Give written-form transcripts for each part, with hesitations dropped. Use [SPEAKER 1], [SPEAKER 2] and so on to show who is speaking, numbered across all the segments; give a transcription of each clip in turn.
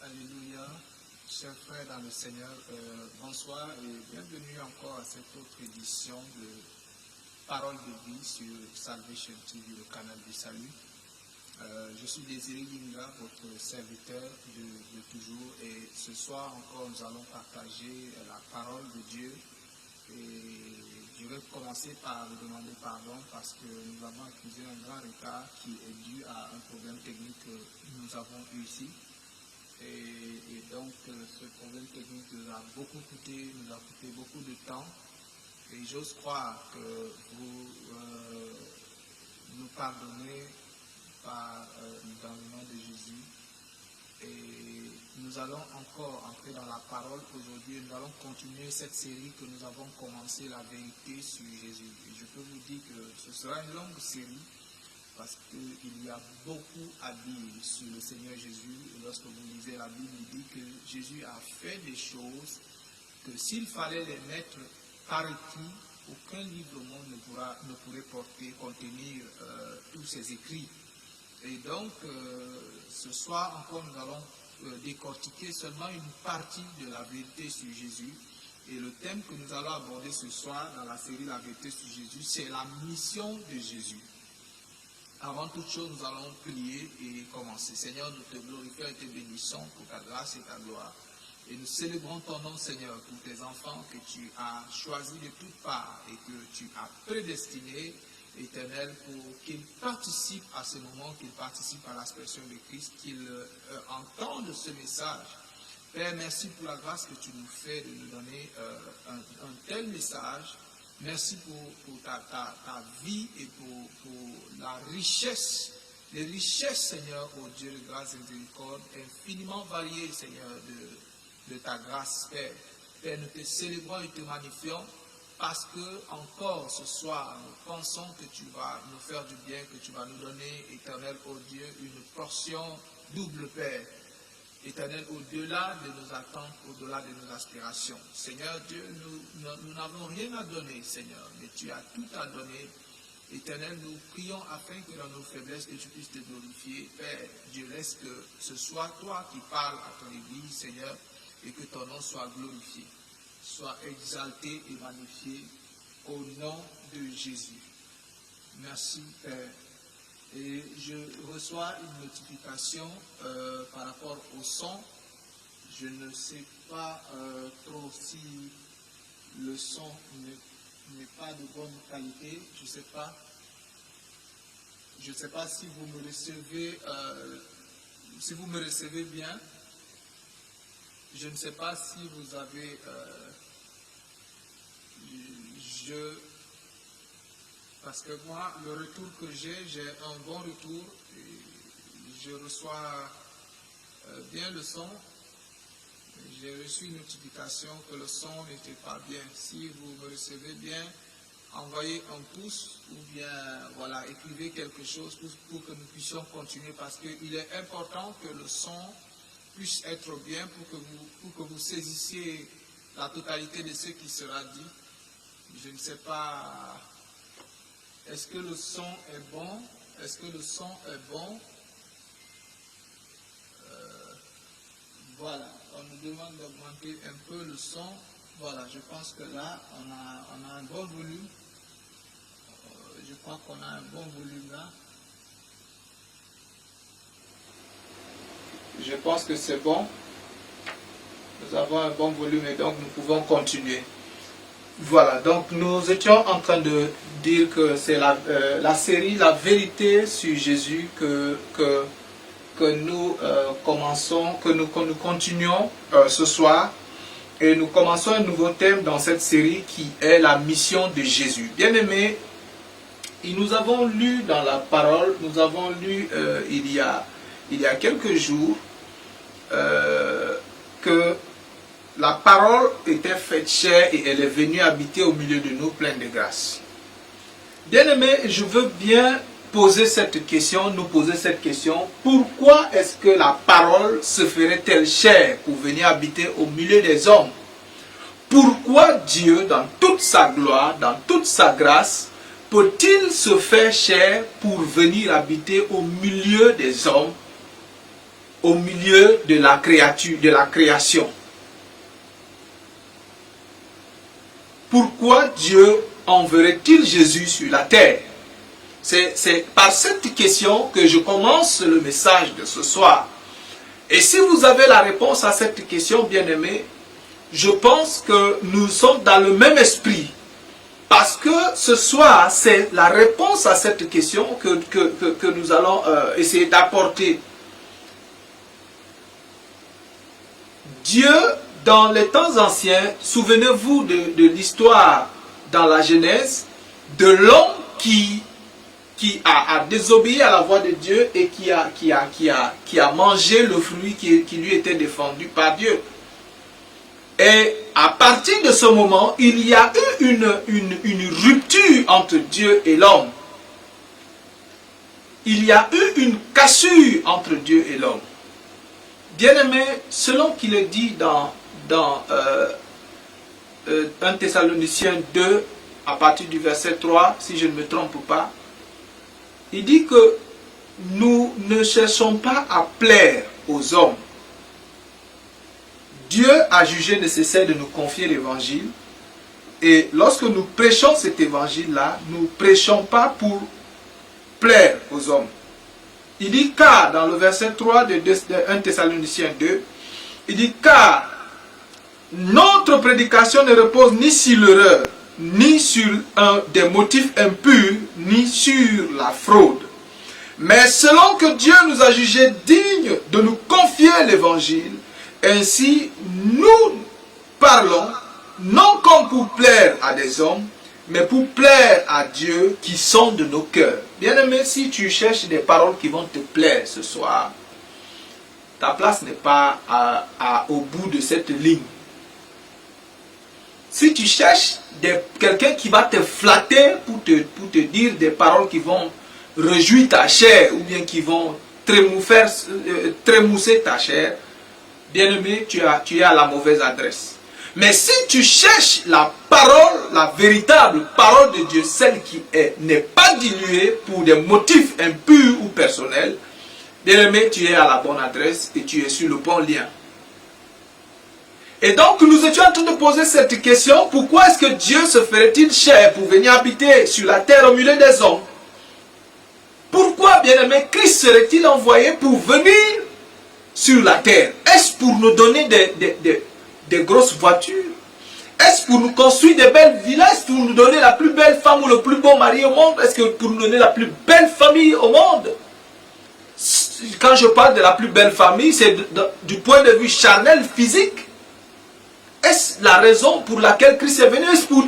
[SPEAKER 1] Alléluia, chers frères dans le Seigneur, bonsoir et bienvenue encore à cette autre édition de Parole de vie sur Salvation TV, le canal du salut. Je suis Désiré Yinga, votre serviteur de toujours, et ce soir encore nous allons partager la parole de Dieu. Et je vais commencer par vous demander pardon parce que nous avons accusé un grand retard qui est dû à un problème technique que nous avons eu ici. Et donc ce problème technique nous a beaucoup coûté, beaucoup de temps. Et j'ose croire que vous nous pardonnez dans le nom de Jésus. Et nous allons encore entrer dans la parole aujourd'hui. Nous allons continuer cette série que nous avons commencé, la vérité sur Jésus. Et je peux vous dire que ce sera une longue série parce qu'il y a beaucoup à dire sur le Seigneur Jésus. Et lorsque vous lisez la Bible, il dit que Jésus a fait des choses que s'il fallait les mettre par écrit, aucun livre au monde ne pourrait contenir tous ces écrits. Et donc, ce soir encore, nous allons décortiquer seulement une partie de la vérité sur Jésus. Et le thème que nous allons aborder ce soir dans la série La vérité sur Jésus, c'est la mission de Jésus. Avant toute chose, nous allons prier et commencer. Seigneur, nous te glorifions et te bénissons pour ta grâce et ta gloire. Et nous célébrons ton nom, Seigneur, pour tes enfants que tu as choisis de toutes parts et que tu as prédestinés, Éternel, pour qu'ils participent à ce moment, qu'ils participent à l'expression de Christ, qu'ils entendent ce message. Père, merci pour la grâce que tu nous fais de nous donner un tel message. Merci pour ta vie et pour la richesse, les richesses, Seigneur, ô Dieu de grâce et de miséricorde, infiniment variées, Seigneur, de ta grâce, Père. Père, nous te célébrons et te magnifions parce que encore ce soir, nous pensons que tu vas nous faire du bien, que tu vas nous donner, Éternel, ô Dieu, une portion double, Père. Éternel, au-delà de nos attentes, au-delà de nos aspirations. Seigneur Dieu, nous n'avons rien à donner, Seigneur, mais tu as tout à donner. Éternel, nous prions afin que dans nos faiblesses, que tu puisses te glorifier. Père, Dieu, laisse que ce soit toi qui parles à ton Église, Seigneur, et que ton nom soit glorifié, soit exalté et magnifié au nom de Jésus. Merci, Père. Et je reçois une notification par rapport au son. Je ne sais pas trop si le son n'est pas de bonne qualité. Je ne sais pas. Je ne sais pas si vous me recevez bien. Je ne sais pas si vous avez parce que moi, le retour que j'ai un bon retour. Je reçois bien le son. J'ai reçu une notification que le son n'était pas bien. Si vous me recevez bien, envoyez un pouce ou bien voilà, écrivez quelque chose pour que nous puissions continuer parce qu'il est important que le son puisse être bien pour que vous saisissiez la totalité de ce qui sera dit. Je ne sais pas. Est-ce que le son est bon? Est-ce que le son est bon? Voilà, on nous demande d'augmenter un peu le son. Voilà, je pense que là, on a un bon volume. Je crois qu'on a un bon volume là. Je pense que c'est bon. Nous avons un bon volume et donc nous pouvons continuer. Voilà, donc nous étions en train de dire que c'est la série La vérité sur Jésus que nous commençons, que nous continuons ce soir. Et nous commençons un nouveau thème dans cette série qui est la mission de Jésus. Bien-aimés, nous avons lu dans la parole, nous avons lu il y a quelques jours que la parole était faite chair et elle est venue habiter au milieu de nous pleine de grâce. Bien-aimés, je veux bien poser cette question, nous poser cette question. Pourquoi est-ce que la parole se ferait-elle chair pour venir habiter au milieu des hommes? Pourquoi Dieu, dans toute sa gloire, dans toute sa grâce, peut-il se faire chair pour venir habiter au milieu des hommes au milieu de la création. Pourquoi Dieu enverrait-il Jésus sur la terre? C'est par cette question que je commence le message de ce soir. Et si vous avez la réponse à cette question, bien-aimés, je pense que nous sommes dans le même esprit. Parce que ce soir, c'est la réponse à cette question que nous allons essayer d'apporter. Dieu, dans les temps anciens, souvenez-vous de l'histoire dans la Genèse, de l'homme qui a désobéi à la voix de Dieu et qui a mangé le fruit qui lui était défendu par Dieu. Et à partir de ce moment, il y a eu une rupture entre Dieu et l'homme. Il y a eu une cassure entre Dieu et l'homme. Bien-aimé, selon qu'il est dit dans 1 Thessaloniciens 2, à partir du verset 3, si je ne me trompe pas, il dit que nous ne cherchons pas à plaire aux hommes. Dieu a jugé nécessaire de nous confier l'évangile. Et lorsque nous prêchons cet évangile-là, nous ne prêchons pas pour plaire aux hommes. Il dit car, dans le verset 3 de 1 Thessaloniciens 2, il dit car notre prédication ne repose ni sur l'erreur, ni sur des motifs impurs, ni sur la fraude. Mais selon que Dieu nous a jugés dignes de nous confier l'évangile, ainsi nous parlons, non comme pour plaire à des hommes, mais pour plaire à Dieu qui sonde nos cœurs. Bien-aimé, si tu cherches des paroles qui vont te plaire ce soir, ta place n'est pas au bout de cette ligne. Si tu cherches quelqu'un qui va te flatter pour te dire des paroles qui vont réjouir ta chair ou bien qui vont trémousser ta chair, bien-aimé, tu es à la mauvaise adresse. Mais si tu cherches la parole, la véritable parole de Dieu, celle qui n'est pas diluée pour des motifs impurs ou personnels, bien-aimé, tu es à la bonne adresse et tu es sur le bon lien. Et donc, nous étions en train de poser cette question, pourquoi est-ce que Dieu se ferait-il chair pour venir habiter sur la terre au milieu des hommes? Pourquoi, bien-aimé, Christ serait-il envoyé pour venir sur la terre? Est-ce pour nous donner des grosses voitures? Est-ce pour nous construire des belles villas? Est-ce pour nous donner la plus belle femme ou le plus beau mari au monde? Est-ce que pour nous donner la plus belle famille au monde? Quand je parle de la plus belle famille, c'est du point de vue charnel, physique. Est-ce la raison pour laquelle Christ est venu? Est-ce pour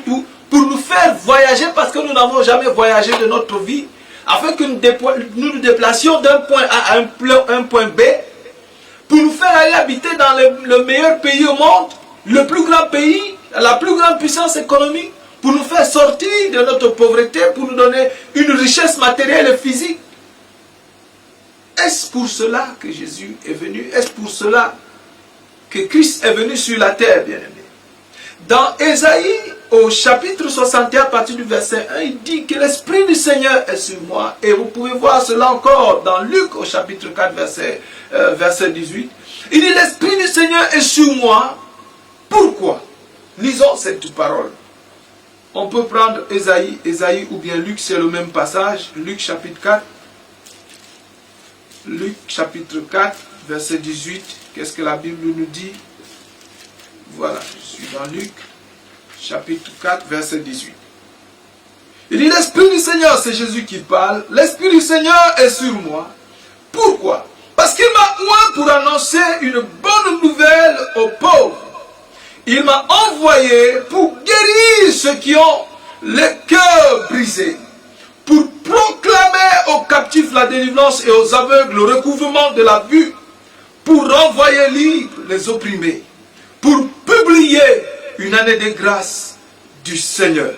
[SPEAKER 1] nous faire voyager parce que nous n'avons jamais voyagé de notre vie? Afin que nous nous déplacions d'un point A à un point B? Pour nous faire aller habiter dans le meilleur pays au monde, le plus grand pays, la plus grande puissance économique, pour nous faire sortir de notre pauvreté, pour nous donner une richesse matérielle et physique. Est-ce pour cela que Jésus est venu? Est-ce pour cela que Christ est venu sur la terre, bien-aimé? Dans Ésaïe, au chapitre 61, à partir du verset 1, il dit que l'Esprit du Seigneur est sur moi. Et vous pouvez voir cela encore dans Luc, au chapitre 4, verset 18. Il dit, l'Esprit du Seigneur est sur moi. Pourquoi? Lisons cette parole. On peut prendre Ésaïe ou bien Luc, c'est le même passage. Luc, chapitre 4. Luc, chapitre 4, verset 18. Qu'est-ce que la Bible nous dit? Voilà, je suis dans Luc, chapitre 4, verset 18. Il dit, l'Esprit du Seigneur, c'est Jésus qui parle, l'Esprit du Seigneur est sur moi. Pourquoi? Parce qu'il m'a oint pour annoncer une bonne nouvelle aux pauvres. Il m'a envoyé pour guérir ceux qui ont le cœur brisé, pour proclamer aux captifs la délivrance et aux aveugles le recouvrement de la vue, pour renvoyer libres les opprimés, pour publier une année de grâce du Seigneur.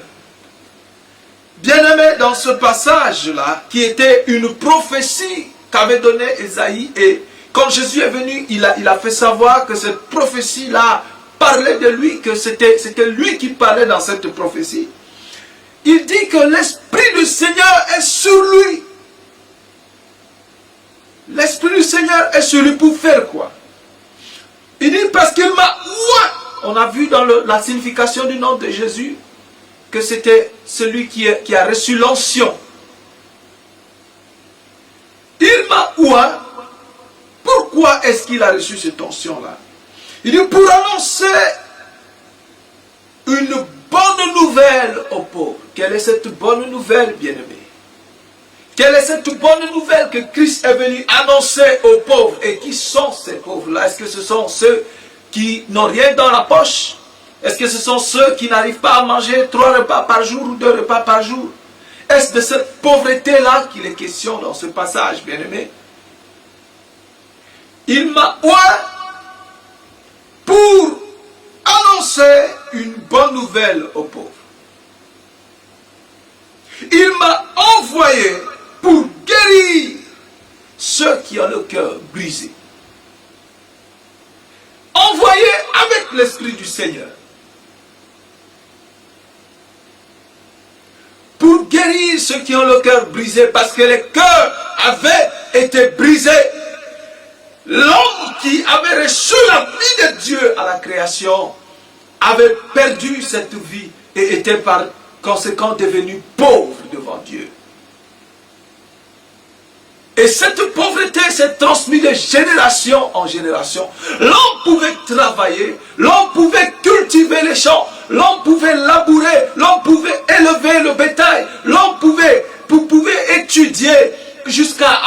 [SPEAKER 1] Bien-aimé, dans ce passage-là, qui était une prophétie qu'avait donnée Ésaïe, et quand Jésus est venu, il a fait savoir que cette prophétie-là parlait de lui, que c'était lui qui parlait dans cette prophétie. Il dit que l'Esprit du Seigneur est sur lui.
[SPEAKER 2] l'Esprit du Seigneur est sur lui pour faire quoi? Il dit parce qu'il m'a oint. On a vu dans la signification du nom de Jésus que c'était celui qui a reçu l'onction. Il m'a oint. Pourquoi est-ce qu'il a reçu cette onction-là? Il dit pour annoncer une bonne nouvelle aux pauvres. Quelle est cette bonne nouvelle, bien-aimés? Quelle est cette bonne nouvelle que Christ est venu annoncer aux pauvres? Et qui sont ces pauvres-là? Est-ce que ce sont ceux qui n'ont rien dans la poche? Est-ce que ce sont ceux qui n'arrivent pas à manger 3 repas par jour ou 2 repas par jour? Est-ce de cette pauvreté-là qu'il est question dans ce passage, bien-aimés? Il m'a oint pour annoncer une bonne nouvelle aux pauvres. Il m'a envoyé pour guérir ceux qui ont le cœur brisé. Envoyé avec l'Esprit du Seigneur. Pour guérir ceux qui ont le cœur brisé, parce que les cœurs avaient été brisés. L'homme qui avait reçu la vie de Dieu à la création avait perdu cette vie et était par conséquent devenu pauvre devant Dieu. Et cette pauvreté s'est transmise de génération en génération. L'homme pouvait travailler, l'homme pouvait cultiver les champs, l'homme pouvait labourer, l'homme pouvait élever le bétail, l'homme pouvait étudier jusqu'à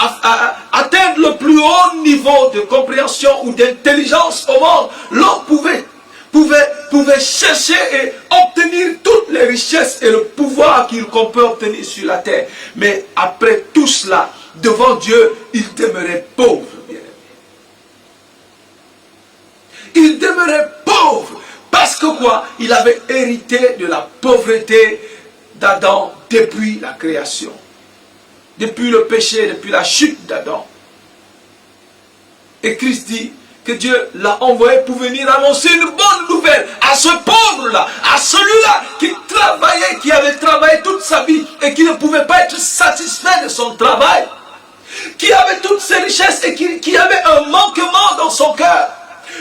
[SPEAKER 2] atteindre le plus haut niveau de compréhension ou d'intelligence au monde. L'homme pouvait chercher et obtenir toutes les richesses et le pouvoir qu'on peut obtenir sur la terre. Mais après tout cela, devant Dieu, il demeurait pauvre. Il demeurait pauvre. Parce que quoi? Il avait hérité de la pauvreté d'Adam depuis la création. Depuis le péché, depuis la chute d'Adam. Et Christ dit que Dieu l'a envoyé pour venir annoncer une bonne nouvelle à ce pauvre-là, à celui-là qui travaillait, qui avait travaillé toute sa vie et qui ne pouvait pas être satisfait de son travail, qui avait toutes ses richesses et qui avait un manquement dans son cœur,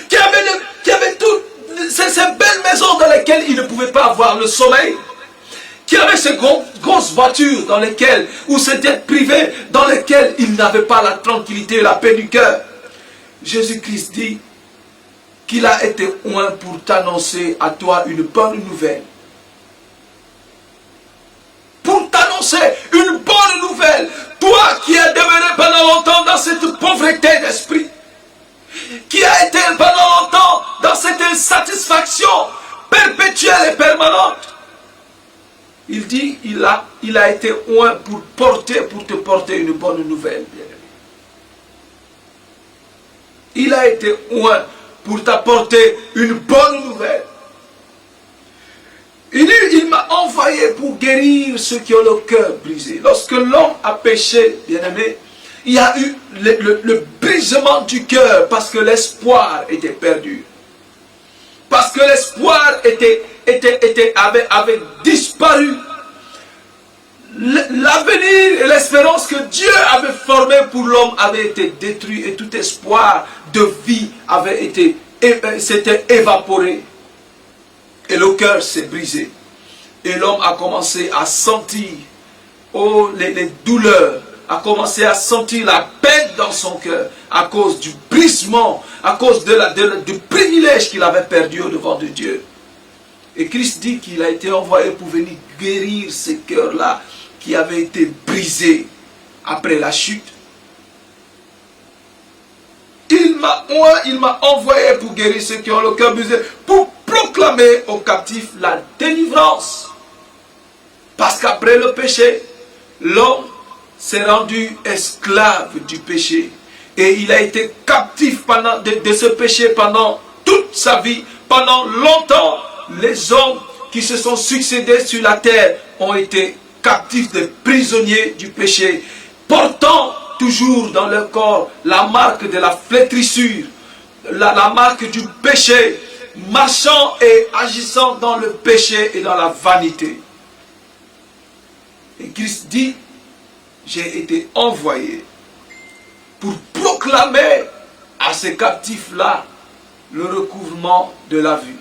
[SPEAKER 2] qui avait toutes ces belles maisons dans lesquelles il ne pouvait pas avoir le sommeil, qui avait ces grosses voitures dans lesquelles, ou ces dettes privées dans lesquelles il n'avait pas la tranquillité et la paix du cœur. Jésus-Christ dit qu'il a été oint pour t'annoncer à toi une bonne nouvelle. Pour t'annoncer une bonne nouvelle. Toi qui as demeuré pendant longtemps dans cette pauvreté d'esprit. Qui a été pendant longtemps dans cette insatisfaction perpétuelle et permanente. Il dit, il a été oint pour te porter une bonne nouvelle. Il a été oint pour t'apporter une bonne nouvelle. Il m'a envoyé pour guérir ceux qui ont le cœur brisé. Lorsque l'homme a péché, bien-aimé, il y a eu le brisement du cœur parce que l'espoir était perdu. Parce que l'espoir avait disparu. L'avenir et l'espérance que Dieu avait formé pour l'homme avait été détruit et tout espoir de vie s'était évaporé. Et le cœur s'est brisé. Et l'homme a commencé à sentir les douleurs, a commencé à sentir la peine dans son cœur à cause du brisement, à cause du privilège qu'il avait perdu au devant de Dieu. Et Christ dit qu'il a été envoyé pour venir guérir ces cœurs-là qui avaient été brisés après la chute. Il m'a envoyé pour guérir ceux qui ont le cœur brisé, pour proclamer aux captifs la délivrance. Parce qu'après le péché, l'homme s'est rendu esclave du péché. Et il a été captif de ce péché pendant toute sa vie. Pendant longtemps, les hommes qui se sont succédés sur la terre ont été captifs, des prisonniers du péché, portant toujours dans leur corps la marque de la flétrissure, la marque du péché, marchant et agissant dans le péché et dans la vanité. Et Christ dit, j'ai été envoyé pour proclamer à ces captifs-là le recouvrement de la vue,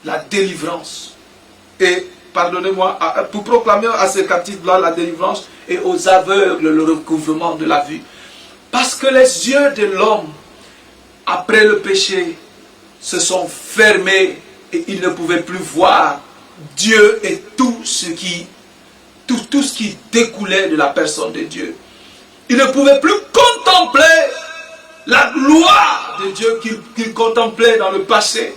[SPEAKER 2] la délivrance. Et, pardonnez-moi, pour proclamer à ces captifs-là la délivrance et aux aveugles le recouvrement de la vue. Parce que les yeux de l'homme, après le péché, se sont fermés et il ne pouvait plus voir Dieu et tout ce qui découlait de la personne de Dieu. Il ne pouvait plus contempler la gloire de Dieu qu'il contemplait dans le passé.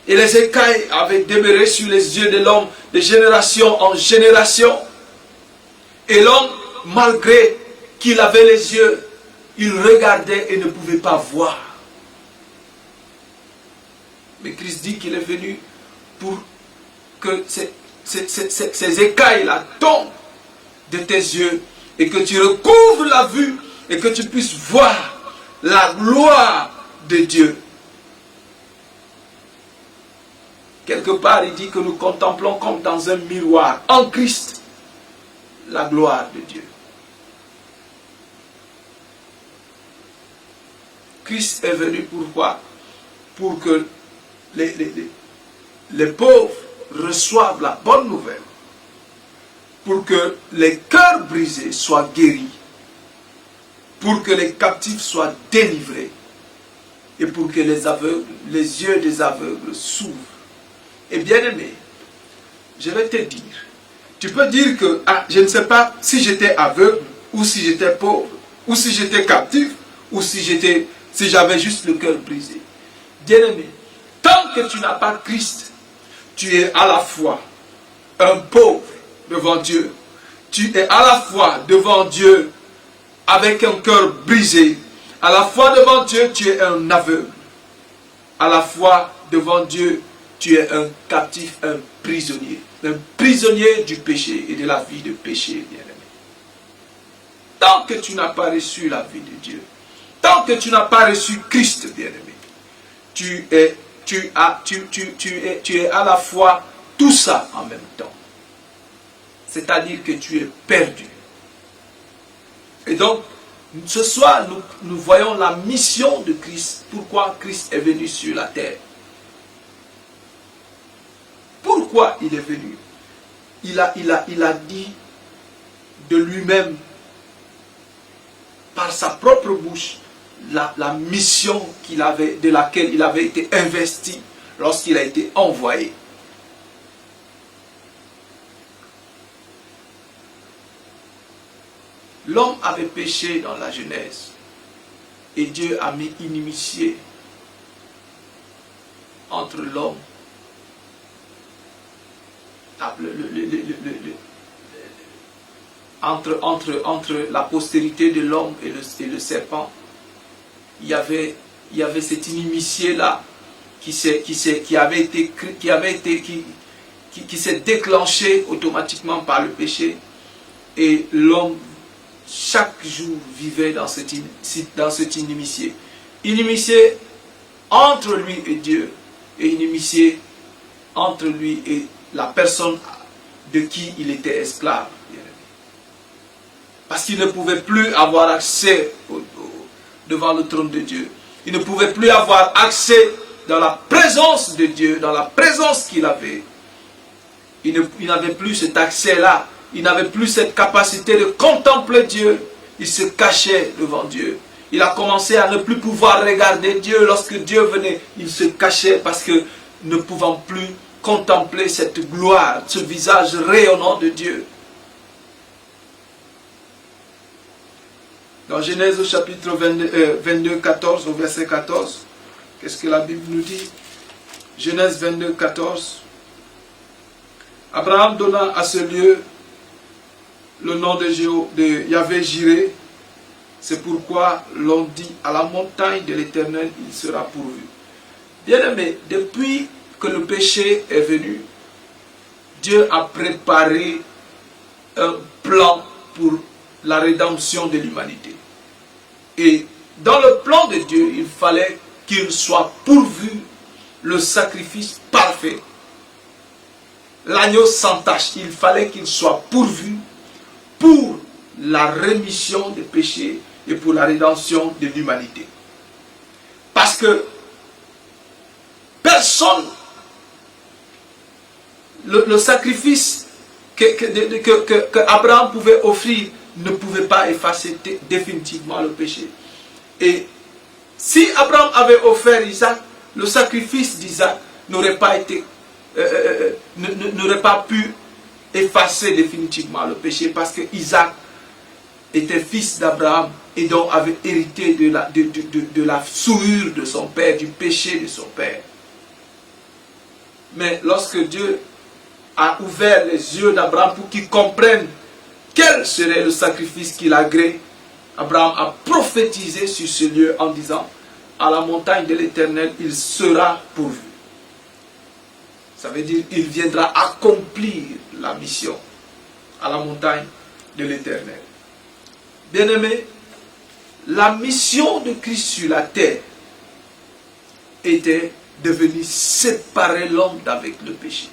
[SPEAKER 2] Et les écailles avaient demeuré sur les yeux de l'homme de génération en génération. Et l'homme, malgré qu'il avait les yeux, il regardait et ne pouvait pas voir. Mais Christ dit qu'il est venu pour que ces écailles-là tombent de tes yeux et que tu recouvres la vue et que tu puisses voir la gloire de Dieu. Quelque part, il dit que nous contemplons comme dans un miroir, en Christ, la gloire de Dieu. Christ est venu pourquoi? Pour que les pauvres reçoivent la bonne nouvelle, pour que les cœurs brisés soient guéris, pour que les captifs soient délivrés et pour que les yeux des aveugles s'ouvrent. Et bien aimé, je vais te dire, tu peux dire que je ne sais pas si j'étais aveugle ou si j'étais pauvre ou si j'étais captif ou si j'avais juste le cœur brisé. Bien aimé, tant que tu n'as pas Christ, tu es à la fois un pauvre devant Dieu, tu es à la fois devant Dieu avec un cœur brisé, à la fois devant Dieu tu es un aveugle, à la fois devant Dieu tu es un captif, un prisonnier du péché et de la vie de péché, bien-aimé. Tant que tu n'as pas reçu la vie de Dieu, tant que tu n'as pas reçu Christ, bien-aimé, tu es à la fois tout ça en même temps. C'est-à-dire que tu es perdu. Et donc, ce soir, nous voyons la mission de Christ. Pourquoi Christ est venu sur la terre? Pourquoi il est venu? Il a dit de lui-même, par sa propre bouche, la mission de laquelle il avait été investi lorsqu'il a été envoyé. L'homme avait péché dans la Genèse et Dieu a mis inimitié entre l'homme, entre la postérité de l'homme et le serpent. Il y avait cette inimitié-là qui s'est déclenchée automatiquement par le péché. Et l'homme, chaque jour, vivait dans cette inimitié. Inimitié entre lui et Dieu, et inimitié entre lui et la personne de qui il était esclave. Parce qu'il ne pouvait plus avoir accès devant le trône de Dieu. Il ne pouvait plus avoir accès dans la présence de Dieu, dans la présence qu'il avait. Il n'avait plus cet accès-là. Il n'avait plus cette capacité de contempler Dieu. Il se cachait devant Dieu. Il a commencé à ne plus pouvoir regarder Dieu. Lorsque Dieu venait, il se cachait parce que ne pouvant plus contempler cette gloire, ce visage rayonnant de Dieu. Dans Genèse au chapitre 22, 14, au verset 14, qu'est-ce que la Bible nous dit? Genèse 22, 14. Abraham donna à ce lieu le nom de Yahvé Jiré. C'est pourquoi l'on dit à la montagne de l'Éternel, il sera pourvu. Bien-aimé, depuis que le péché est venu, Dieu a préparé un plan pour la rédemption de l'humanité. Et dans le plan de Dieu, il fallait qu'il soit pourvu le sacrifice parfait. L'agneau sans tache, il fallait qu'il soit pourvu pour la rémission des péchés et pour la rédemption de l'humanité. Parce que personne, le sacrifice que Abraham pouvait offrir ne pouvait pas effacer définitivement le péché. Et si Abraham avait offert Isaac, le sacrifice d'Isaac n'aurait pas été, n'aurait pas pu effacer définitivement le péché, parce que Isaac était fils d'Abraham et donc avait hérité de la souillure de son père, du péché de son père. Mais lorsque Dieu a ouvert les yeux d'Abraham pour qu'il comprenne quel serait le sacrifice qu'il agréait, Abraham a prophétisé sur ce lieu en disant: à la montagne de l'Éternel, il sera pourvu. Ça veut dire il viendra accomplir la mission à la montagne de l'Éternel. Bien-aimés, la mission de Christ sur la terre était de venir séparer l'homme d'avec le péché.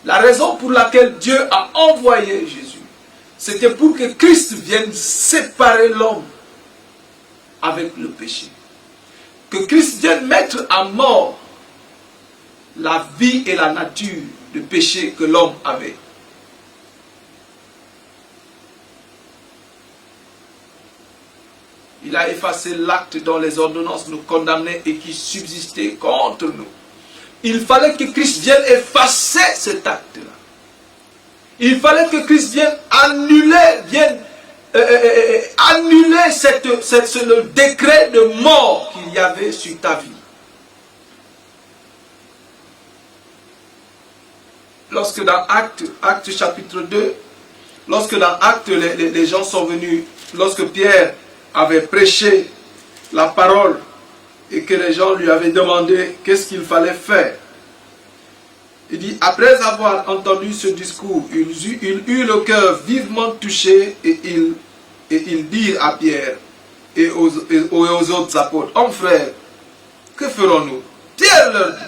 [SPEAKER 2] La raison pour laquelle Dieu a envoyé Jésus, c'était pour que Christ vienne séparer l'homme avec le péché. Que Christ vienne mettre à mort la vie et la nature de péché que l'homme avait. Il a effacé l'acte dont les ordonnances nous condamnaient et qui subsistait contre nous. Il fallait que Christ vienne effacer cet acte-là. Il fallait que Christ vienne annuler, le décret de mort qu'il y avait sur ta vie. Lorsque dans Acte chapitre 2, lorsque dans Acte les gens sont venus, lorsque Pierre avait prêché la parole et que les gens lui avaient demandé qu'est-ce qu'il fallait faire, il dit: après avoir entendu ce discours, il eut le cœur vivement touché et il dit à Pierre et aux autres apôtres: hommes frères, que ferons-nous? Pierre leur dit: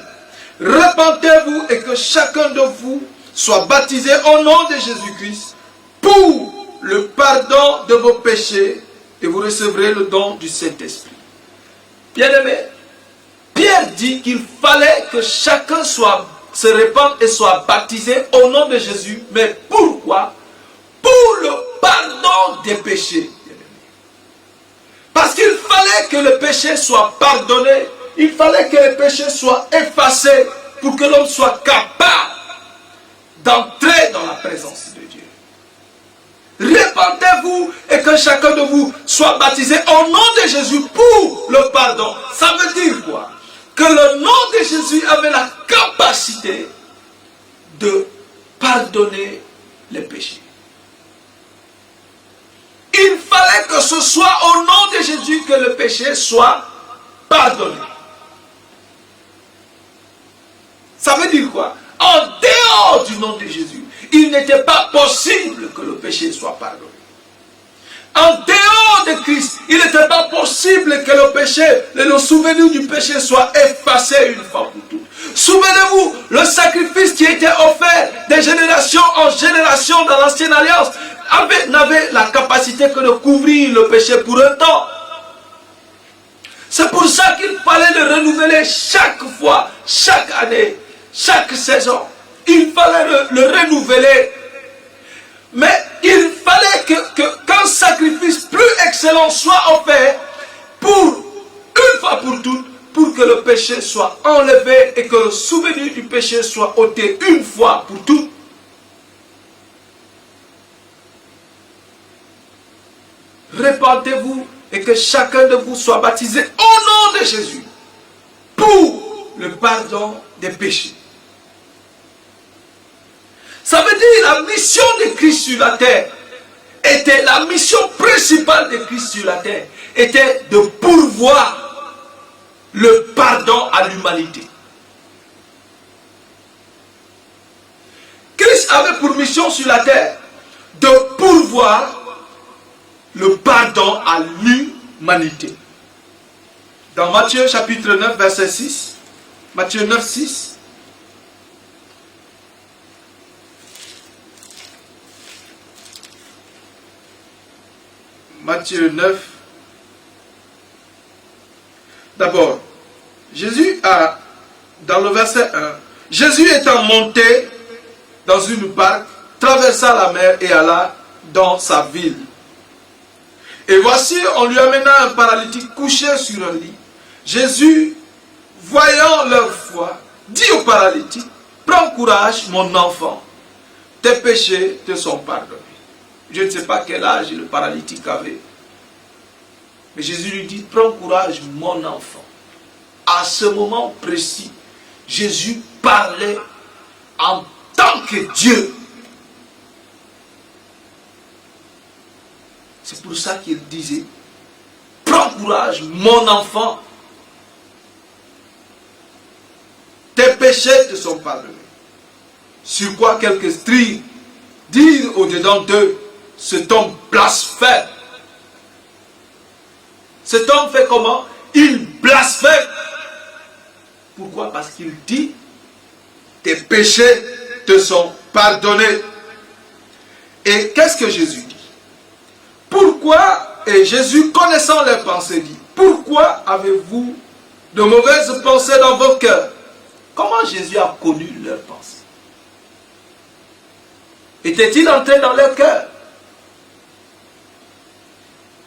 [SPEAKER 2] repentez-vous et que chacun de vous soit baptisé au nom de Jésus-Christ pour le pardon de vos péchés et vous recevrez le don du Saint-Esprit. Bien-aimé, Pierre dit qu'il fallait que chacun se répande et soit baptisé au nom de Jésus. Mais pourquoi? Pour le pardon des péchés. Parce qu'il fallait que le péché soit pardonné. Il fallait que le péché soit effacé pour que l'homme soit capable d'entrer dans la présence de Dieu. Répentez-vous et que chacun de vous soit baptisé au nom de Jésus pour le pardon. Ça veut dire quoi? Que le nom de Jésus avait la capacité de pardonner les péchés. Il fallait que ce soit au nom de Jésus que le péché soit pardonné. Ça veut dire quoi? En dehors du nom de Jésus, il n'était pas possible que le péché soit pardonné. En dehors de Christ, il n'était pas possible que le péché, le souvenir du péché soit effacé une fois pour toutes. Souvenez-vous, le sacrifice qui était offert de génération en génération dans l'ancienne alliance n'avait la capacité que de couvrir le péché pour un temps. C'est pour ça qu'il fallait le renouveler chaque fois, chaque année, chaque saison. Il fallait le renouveler. Mais il fallait qu'un sacrifice plus excellent soit offert pour, une fois pour toutes, pour que le péché soit enlevé et que le souvenir du péché soit ôté une fois pour toutes. Répentez-vous et que chacun de vous soit baptisé au nom de Jésus pour le pardon des péchés. Ça veut dire la mission de Christ sur la terre était, la mission principale de Christ sur la terre était de pourvoir le pardon à l'humanité. Christ avait pour mission sur la terre de pourvoir le pardon à l'humanité. Dans Matthieu chapitre 9 verset 6, Matthieu 9, 6, Matthieu 9. D'abord, Jésus a, dans le verset 1, Jésus étant monté dans une barque, traversa la mer et alla dans sa ville. Et voici, on lui amena un paralytique couché sur un lit. Jésus, voyant leur foi, dit au paralytique, prends courage, mon enfant, tes péchés te sont pardonnés. Je ne sais pas quel âge le paralytique avait. Mais Jésus lui dit, prends courage, mon enfant. À ce moment précis, Jésus parlait en tant que Dieu. C'est pour ça qu'il disait, prends courage, mon enfant. Tes péchés te sont pardonnés. Sur quoi quelques scribes dirent au-dedans d'eux, cet homme blasphème. Cet homme fait comment? Il blasphème. Pourquoi? Parce qu'il dit, tes péchés te sont pardonnés. Et qu'est-ce que Jésus dit? Pourquoi, et Jésus connaissant leurs pensées dit, pourquoi avez-vous de mauvaises pensées dans vos cœurs? Comment Jésus a connu leurs pensées? Était-il entré dans leur cœur?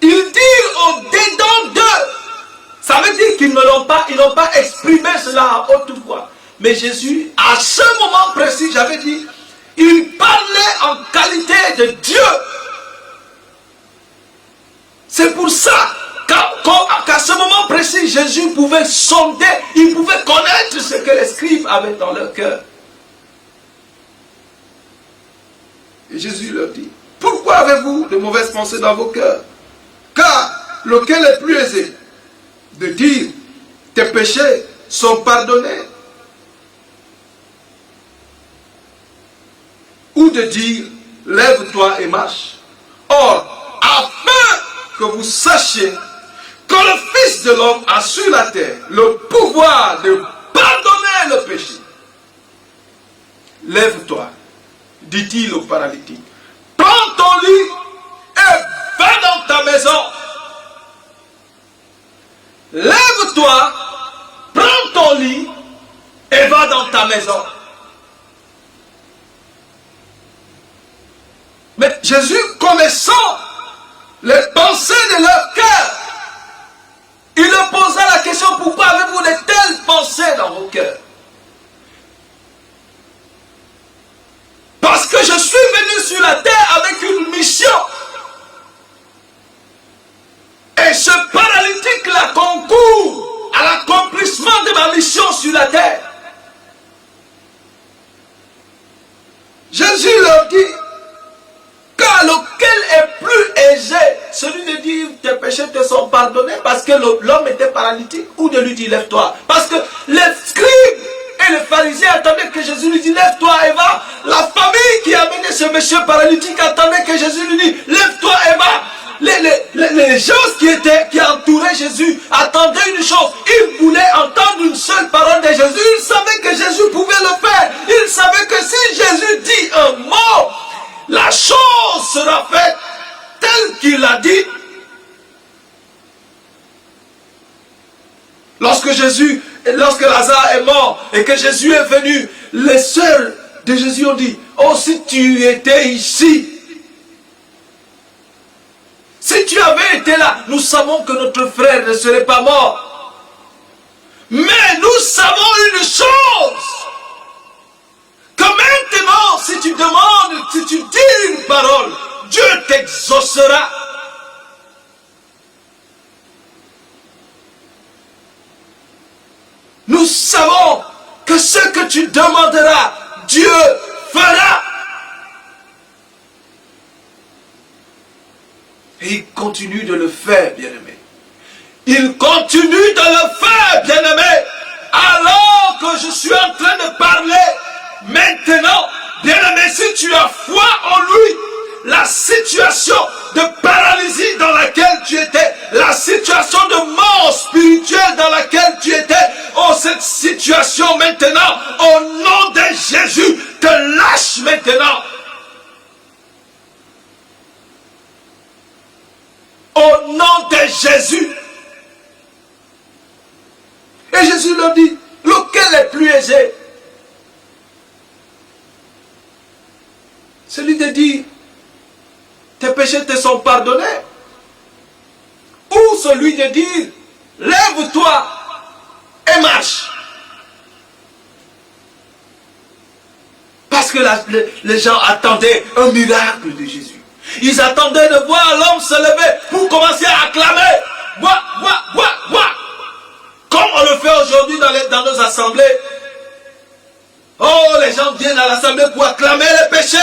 [SPEAKER 2] Il dit au-dedans d'eux. Ça veut dire qu'ils n'ont pas exprimé cela à haute voix. Mais Jésus, à ce moment précis, j'avais dit, il parlait en qualité de Dieu. C'est pour ça qu'à ce moment précis, Jésus pouvait sonder, il pouvait connaître ce que les scribes avaient dans leur cœur. Et Jésus leur dit, pourquoi avez-vous de mauvaises pensées dans vos cœurs? Car lequel est plus aisé de dire, tes péchés sont pardonnés, ou de dire, lève-toi et marche. Or, afin que vous sachiez que le Fils de l'homme a sur la terre le pouvoir de pardonner le péché. Lève-toi, dit-il au paralytique. Prends ton lit et va dans ta maison. Lève-toi, prends ton lit et va dans ta maison. Mais Jésus, connaissant les pensées de leur cœur, il leur posa la question, pourquoi avez-vous de telles pensées dans vos cœurs? Parce que je suis venu sur la terre avec une mission. Et ce paralytique-là concourt à l'accomplissement de ma mission sur la terre. Jésus leur dit, car lequel est plus aisé, celui de dire tes péchés te sont pardonnés parce que l'homme était paralytique, ou de lui dire lève-toi? Parce que les scribes et les pharisiens attendaient que Jésus lui dise lève-toi et va. La famille qui a amené ce monsieur paralytique attendait que Jésus lui dise lève-toi et va. Les gens qui entouraient Jésus attendaient une chose. Ils voulaient entendre une seule parole de Jésus. Ils savaient que Jésus pouvait le faire. Ils savaient que si Jésus dit un mot, la chose sera faite telle qu'il l'a dit. Lorsque Lazare est mort et que Jésus est venu, les sœurs de Jésus ont dit, oh, si tu étais ici, si tu avais été là, nous savons que notre frère ne serait pas mort. Mais nous savons une chose, que maintenant, si tu demandes, si tu dis une parole, Dieu t'exaucera. Nous savons que ce que tu demanderas, Dieu fera. Et il continue de le faire, bien-aimé. Il continue de le faire, bien-aimé. Alors que je suis en train de parler, maintenant, bien-aimé, si tu as foi en lui, la situation de paralysie dans laquelle tu étais, la situation de mort spirituelle dans laquelle tu étais, oh, cette situation maintenant, au nom de Jésus, te lâche maintenant. Jésus. Et Jésus leur dit, lequel est plus aisé? Celui de dire, tes péchés te sont pardonnés. Ou celui de dire, lève-toi et marche. Parce que les gens attendaient un miracle de Jésus. Ils attendaient de voir l'homme se lever pour commencer à acclamer. Bois, bois, bois, bois. Comme on le fait aujourd'hui dans nos assemblées. Oh, les gens viennent à l'assemblée pour acclamer les péchés.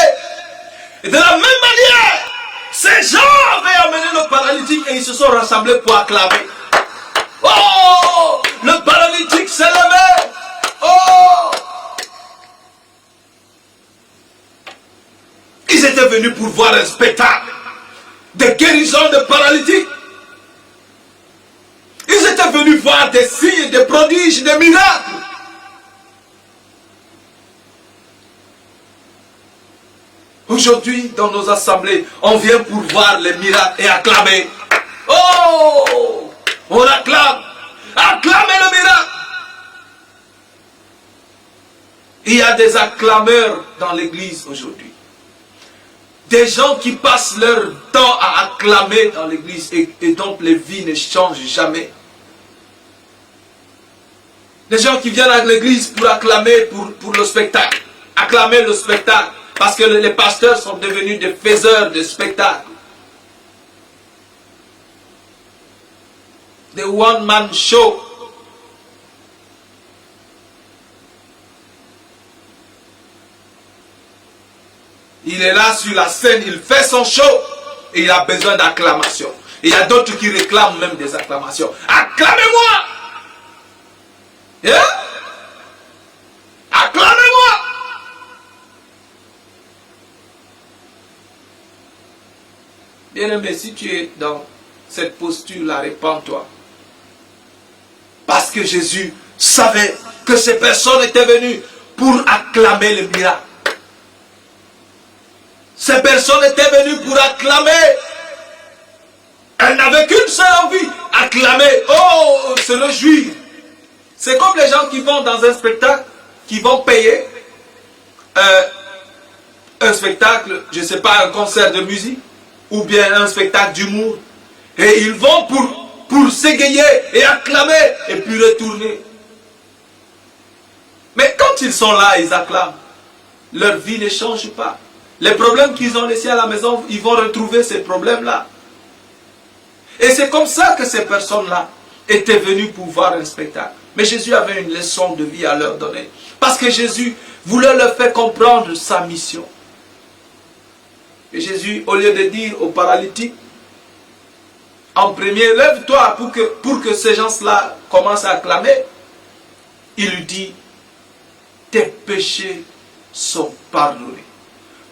[SPEAKER 2] Et de la même manière, ces gens avaient amené le paralytique et ils se sont rassemblés pour acclamer. Oh, le paralytique s'est levé. Oh, ils étaient venus pour voir un spectacle de guérison de paralytiques. Ils étaient venus voir des signes, des prodiges, des miracles. Aujourd'hui, dans nos assemblées, on vient pour voir les miracles et acclamer. Oh, on acclame. Acclamez le miracle. Il y a des acclameurs dans l'église aujourd'hui. Des gens qui passent leur temps à acclamer dans l'église et dont les vies ne changent jamais. Des gens qui viennent à l'église pour acclamer pour le spectacle. Acclamer le spectacle. Parce que les pasteurs sont devenus des faiseurs de spectacles. Des one-man show. Il est là sur la scène, il fait son show et il a besoin d'acclamations. Il y a d'autres qui réclament même des acclamations. Acclamez-moi! Yeah? Acclamez-moi! Bien-aimé, si tu es dans cette posture-là, répands-toi. Parce que Jésus savait que ces personnes étaient venues pour acclamer le miracle. Ces personnes étaient venues pour acclamer. Elles n'avaient qu'une seule envie, acclamer. Oh, se réjouir. C'est comme les gens qui vont dans un spectacle, qui vont payer un spectacle, je ne sais pas, un concert de musique, ou bien un spectacle d'humour. Et ils vont pour s'égayer et acclamer, et puis retourner. Mais quand ils sont là, ils acclament. Leur vie ne change pas. Les problèmes qu'ils ont laissés à la maison, ils vont retrouver ces problèmes-là. Et c'est comme ça que ces personnes-là étaient venues pour voir un spectacle. Mais Jésus avait une leçon de vie à leur donner. Parce que Jésus voulait leur faire comprendre sa mission. Et Jésus, au lieu de dire aux paralytiques, en premier, lève-toi pour que ces gens-là commencent à acclamer, il lui dit, tes péchés sont pardonnés.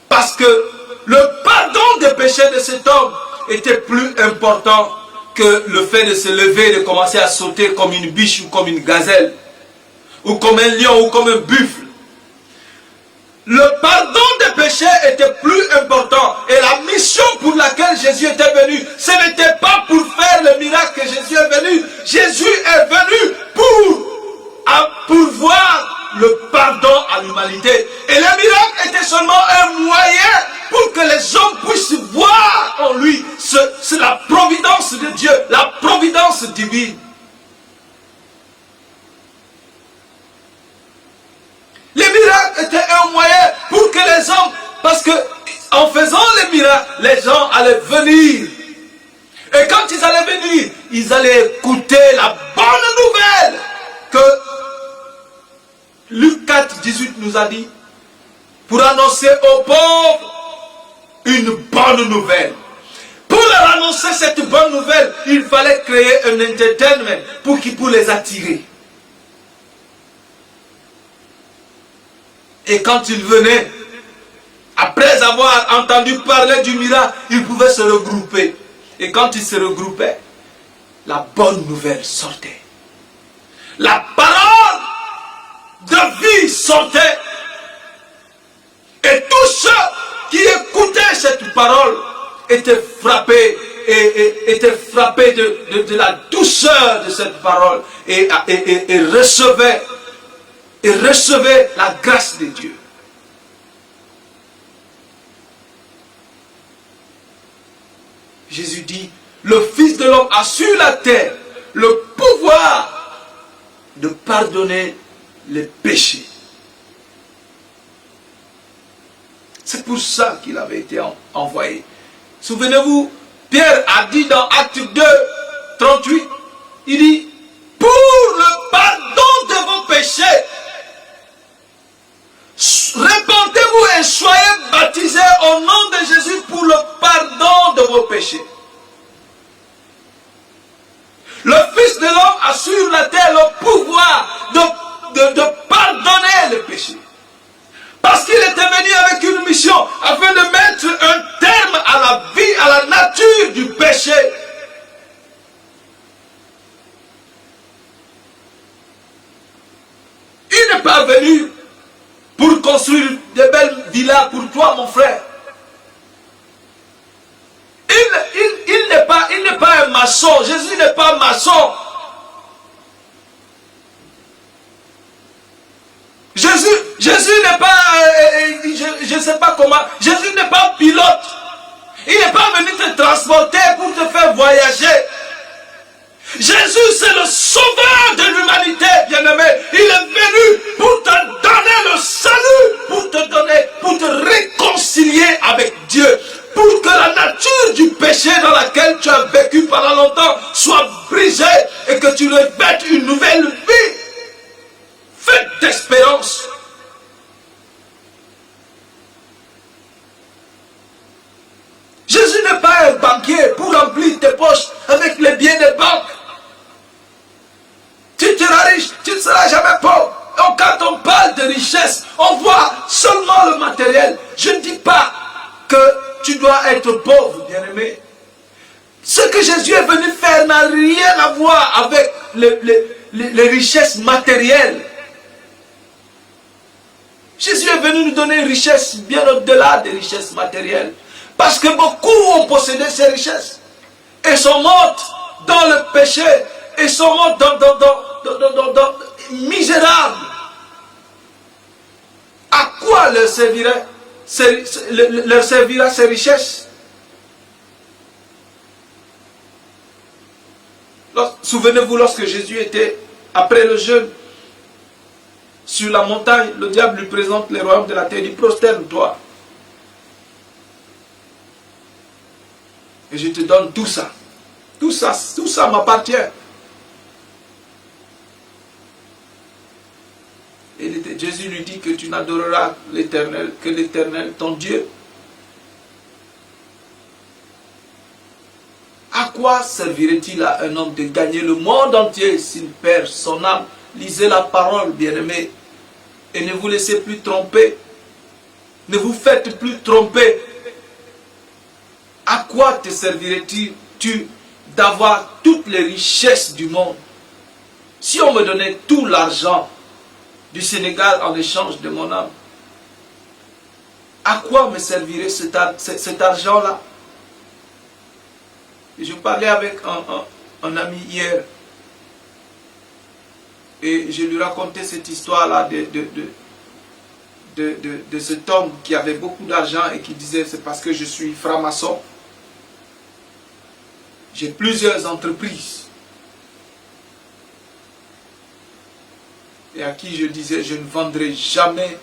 [SPEAKER 2] Parce que le pardon des péchés de cet homme était plus important que le fait de se lever et de commencer à sauter comme une biche ou comme une gazelle, ou comme un lion ou comme un buffle. Le pardon des péchés était plus important. Et la mission pour laquelle Jésus était venu, ce n'était pas pour faire le miracle que Jésus est venu. Jésus est venu pour voir le pardon à l'humanité. Et le miracle était seulement un moyen pour que les hommes puissent voir en lui c'est la providence de Dieu, la providence divine. Les miracles étaient un moyen pour que les hommes, parce que en faisant les miracles, les gens allaient venir. Et quand ils allaient venir, ils allaient écouter la bonne nouvelle que Luc 4, 18 nous a dit, pour annoncer aux pauvres une bonne nouvelle. Pour leur annoncer cette bonne nouvelle, il fallait créer un entertainment pour les attirer. Et quand ils venaient, après avoir entendu parler du miracle, ils pouvaient se regrouper. Et quand ils se regroupaient, la bonne nouvelle sortait. La parole de vie sortait. Et tous ceux qui écoutaient cette parole étaient frappés était frappé de la douceur de cette parole et recevait la grâce de Dieu. Jésus dit, le Fils de l'homme a sur la terre le pouvoir de pardonner les péchés. C'est pour ça qu'il avait été envoyé. Souvenez-vous, Pierre a dit dans Acte 2, 38, il dit, pour le pardon de vos péchés, répentez-vous et soyez baptisés au nom de Jésus pour le pardon de vos péchés. Le Fils de l'homme a sur la terre le pouvoir de pardonner les péchés. Parce qu'il était venu avec une mission afin de mettre un terme à la vie, à la nature du péché. Il n'est pas venu pour construire de belles villas pour toi, mon frère. Il n'est pas un maçon. Jésus n'est pas un maçon. Jésus n'est pas, je ne sais pas comment, Jésus n'est pas pilote. Il n'est pas venu te transporter pour te faire voyager. Jésus, c'est le sauveur de l'humanité, bien-aimé. Il est venu pour te donner le salut, pour te réconcilier avec Dieu, pour que la nature du péché dans laquelle tu as vécu pendant longtemps soit brisée et que tu revêtes une nouvelle vie. Faites d'espérance. Jésus n'est pas un banquier pour remplir tes poches avec les biens des banques. Tu seras riche, tu ne seras jamais pauvre. Donc quand on parle de richesse, on voit seulement le matériel. Je ne dis pas que tu dois être pauvre, bien-aimé. Ce que Jésus est venu faire n'a rien à voir avec les richesses matérielles. Jésus est venu nous donner une richesse bien au-delà des richesses matérielles. Parce que beaucoup ont possédé ces richesses. Et sont morts dans le péché. Et sont morts dans misérables. À quoi leur servira ces richesses? Souvenez-vous, lorsque Jésus était après le jeûne, sur la montagne, le diable lui présente les royaumes de la terre. Il dit, prosterne-toi. Et je te donne tout ça. Tout ça m'appartient. Et Jésus lui dit que tu n'adoreras l'Éternel que l'Éternel, ton Dieu. À quoi servirait-il à un homme de gagner le monde entier s'il perd son âme? Lisez la parole, bien-aimés, et ne vous laissez plus tromper. Ne vous faites plus tromper. À quoi te servirais-tu d'avoir toutes les richesses du monde? Si on me donnait tout l'argent du Sénégal en échange de mon âme, à quoi me servirait cet argent-là? Je parlais avec un ami hier et je lui racontais cette histoire-là de cet homme qui avait beaucoup d'argent et qui disait c'est parce que je suis franc-maçon. J'ai plusieurs entreprises. Et à qui je disais, je ne vendrai jamais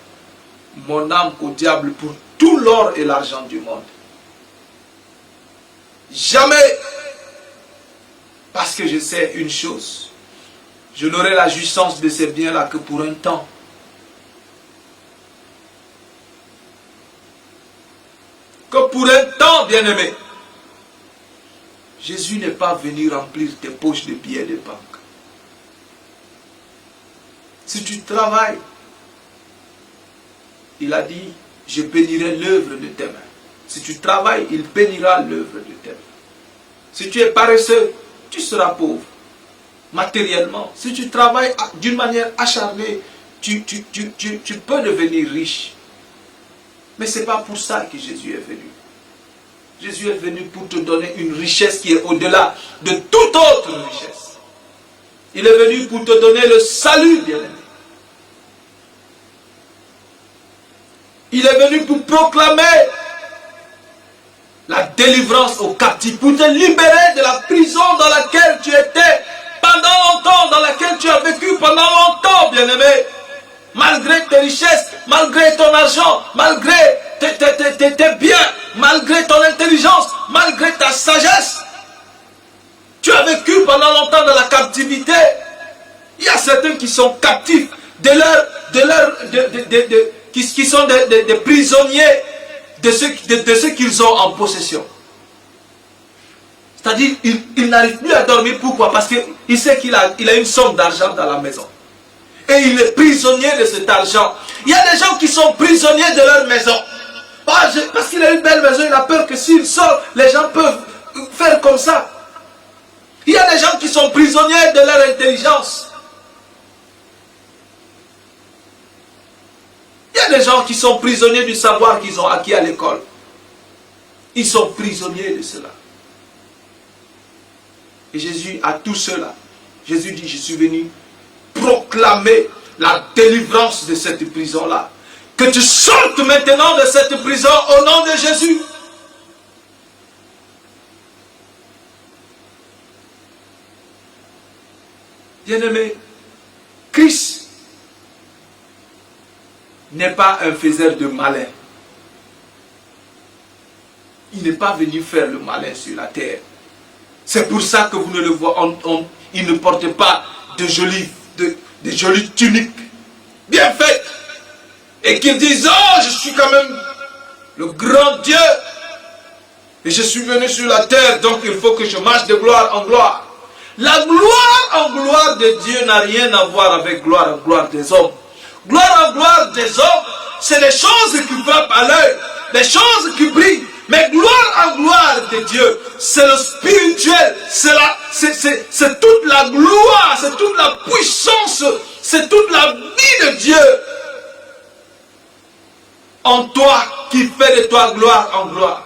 [SPEAKER 2] mon âme au diable pour tout l'or et l'argent du monde. Jamais. Parce que je sais une chose. Je n'aurai la jouissance de ces biens-là que pour un temps. Que pour un temps, bien-aimé. Jésus n'est pas venu remplir tes poches de billets de banque. Si tu travailles, il a dit, je bénirai l'œuvre de tes mains. Si tu travailles, il bénira l'œuvre de tes mains. Si tu es paresseux, tu seras pauvre. Matériellement. Si tu travailles d'une manière acharnée, tu peux devenir riche. Mais ce n'est pas pour ça que Jésus est venu. Jésus est venu pour te donner une richesse qui est au-delà de toute autre richesse. Il est venu pour te donner le salut, bien-aimé. Il est venu pour proclamer la délivrance aux captifs, pour te libérer de la prison dans laquelle tu étais pendant longtemps, dans laquelle tu as vécu pendant longtemps, bien-aimé. Malgré tes richesses, malgré ton argent, malgré tes biens, malgré ton intelligence, malgré ta sagesse, tu as vécu pendant longtemps dans la captivité. Il y a certains qui sont captifs qui sont des prisonniers de ce qu'ils ont en possession. C'est-à-dire, il n'arrive plus à dormir. Pourquoi? Parce qu'il sait qu'il a une somme d'argent dans la maison. Et il est prisonnier de cet argent. Il y a des gens qui sont prisonniers de leur maison. Parce qu'il a une belle maison, il a peur que s'il sort, les gens peuvent faire comme ça. Il y a des gens qui sont prisonniers de leur intelligence. Il y a des gens qui sont prisonniers du savoir qu'ils ont acquis à l'école. Ils sont prisonniers de cela. Et Jésus, à tous ceux-là, Jésus dit, je suis venu proclamer la délivrance de cette prison-là. Que tu sortes maintenant de cette prison au nom de Jésus. Bien-aimé, Christ n'est pas un faiseur de malin. Il n'est pas venu faire le malin sur la terre. C'est pour ça que vous ne le voyez, il ne porte pas de jolies tuniques bien faites. Et qu'ils disent, oh, je suis quand même le grand Dieu. Et je suis venu sur la terre, donc il faut que je marche de gloire en gloire. La gloire en gloire de Dieu n'a rien à voir avec gloire en gloire des hommes. Gloire en gloire des hommes, c'est les choses qui frappent à l'œil, les choses qui brillent. Mais gloire en gloire de Dieu, c'est le spirituel, c'est toute la gloire, c'est toute la puissance, c'est toute la vie de Dieu en toi qui fait de toi gloire en gloire.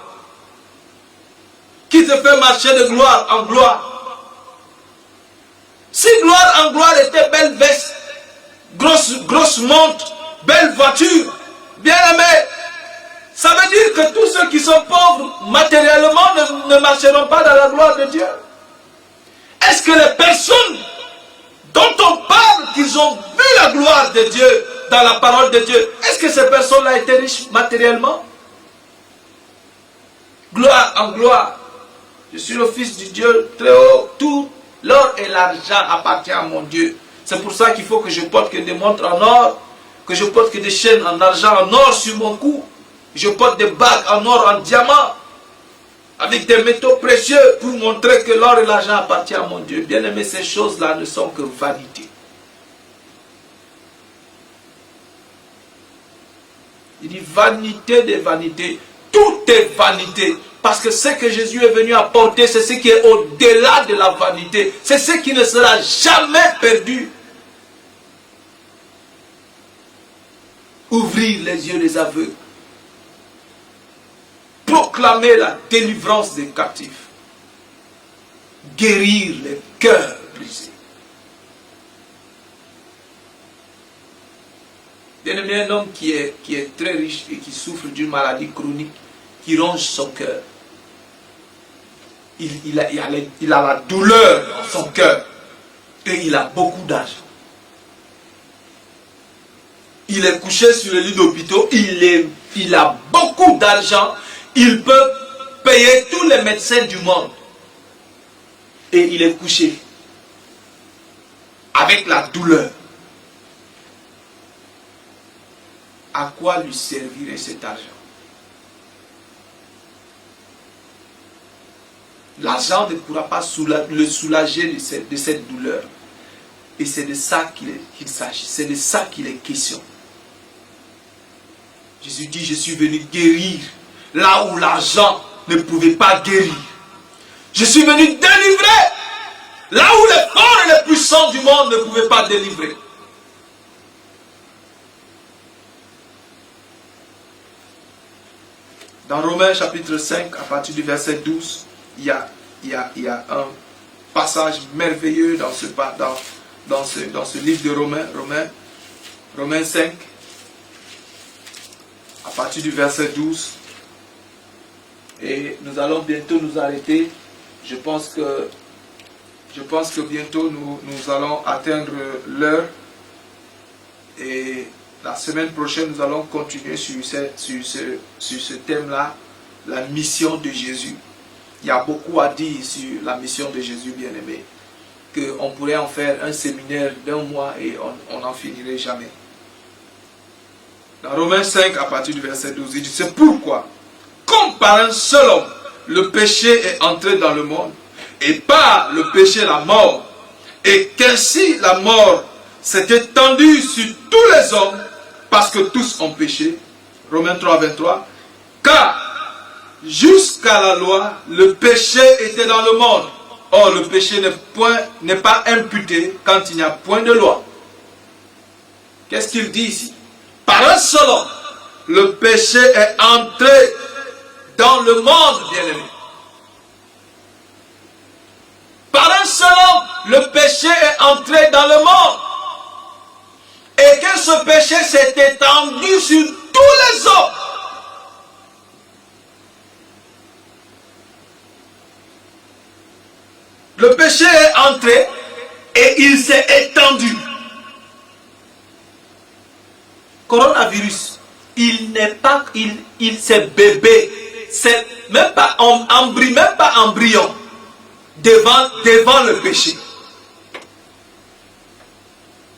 [SPEAKER 2] Qui te fait marcher de gloire en gloire. Si gloire en gloire était belle veste, grosse montre, belle voiture, bien aimé, ça veut dire que tous ceux qui sont pauvres matériellement ne marcheront pas dans la gloire de Dieu. Est-ce que les personnes dont on parle qu'ils ont vu la gloire de Dieu dans la parole de Dieu, est-ce que ces personnes-là étaient riches matériellement? Gloire en gloire. Je suis le fils du Dieu très haut. Tout l'or et l'argent appartient à mon Dieu. C'est pour ça qu'il faut que je porte que des montres en or, que je porte que des chaînes en argent, en or sur mon cou. Je porte des bagues en or, en diamant, avec des métaux précieux pour montrer que l'or et l'argent appartiennent à mon Dieu. Bien aimé, ces choses-là ne sont que vanité. Il dit vanité des vanités. Tout est vanité. Parce que ce que Jésus est venu apporter, c'est ce qui est au-delà de la vanité. C'est ce qui ne sera jamais perdu. Ouvrir les yeux des aveugles. Proclamer la délivrance des captifs. Guérir les cœurs brisés. Bien-aimé, un homme qui est très riche et qui souffre d'une maladie chronique qui ronge son cœur. Il a la douleur dans son cœur et il a beaucoup d'argent. Il est couché sur le lit d'hôpital, il a beaucoup d'argent, il peut payer tous les médecins du monde. Et il est couché avec la douleur. À quoi lui servirait cet argent? L'argent ne pourra pas le soulager de cette douleur. Et c'est de ça qu'il s'agit. C'est de ça qu'il est question. Jésus dit, je suis venu guérir là où l'argent ne pouvait pas guérir. Je suis venu délivrer là où les forts et les puissants du monde ne pouvaient pas délivrer. Dans Romains chapitre 5, à partir du verset 12, il y a un passage merveilleux dans ce livre de Romains 5, à partir du verset 12. Et nous allons bientôt nous arrêter. Je pense que bientôt nous allons atteindre l'heure. Et la semaine prochaine, nous allons continuer sur ce thème-là, la mission de Jésus. Il y a beaucoup à dire sur la mission de Jésus, bien-aimé, qu'on pourrait en faire un séminaire d'1 mois et on n'en finirait jamais. Dans Romains 5, à partir du verset 12, il dit, c'est pourquoi, comme par un seul homme, le péché est entré dans le monde, et par le péché la mort, et qu'ainsi la mort s'est étendue sur tous les hommes, parce que tous ont péché. Romains 3, 23. Car jusqu'à la loi, le péché était dans le monde. Or, le péché n'est pas imputé quand il n'y a point de loi. Qu'est-ce qu'il dit ici? Par un seul homme, le péché est entré dans le monde, bien-aimé. Par un seul homme, le péché est entré dans le monde. Et que ce péché s'est étendu sur tous les hommes. Le péché est entré et il s'est étendu. Coronavirus, il n'est pas, c'est bébé, c'est même pas embryon devant le péché.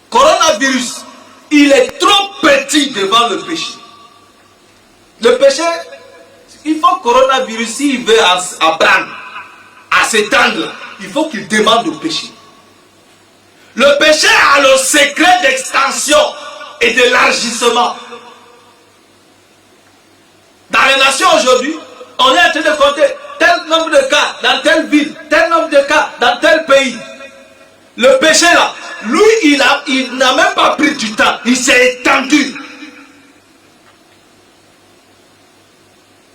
[SPEAKER 2] Coronavirus, il est trop petit devant le péché. Le péché, il faut coronavirus, s'il veut apprendre à s'étendre, il faut qu'il demande au péché. Le péché a le secret d'extension et d'élargissement. Dans les nations aujourd'hui, on est en train de compter tel nombre de cas dans telle ville, tel nombre de cas dans tel pays. Le péché là, lui, il n'a même pas pris du temps, il s'est étendu.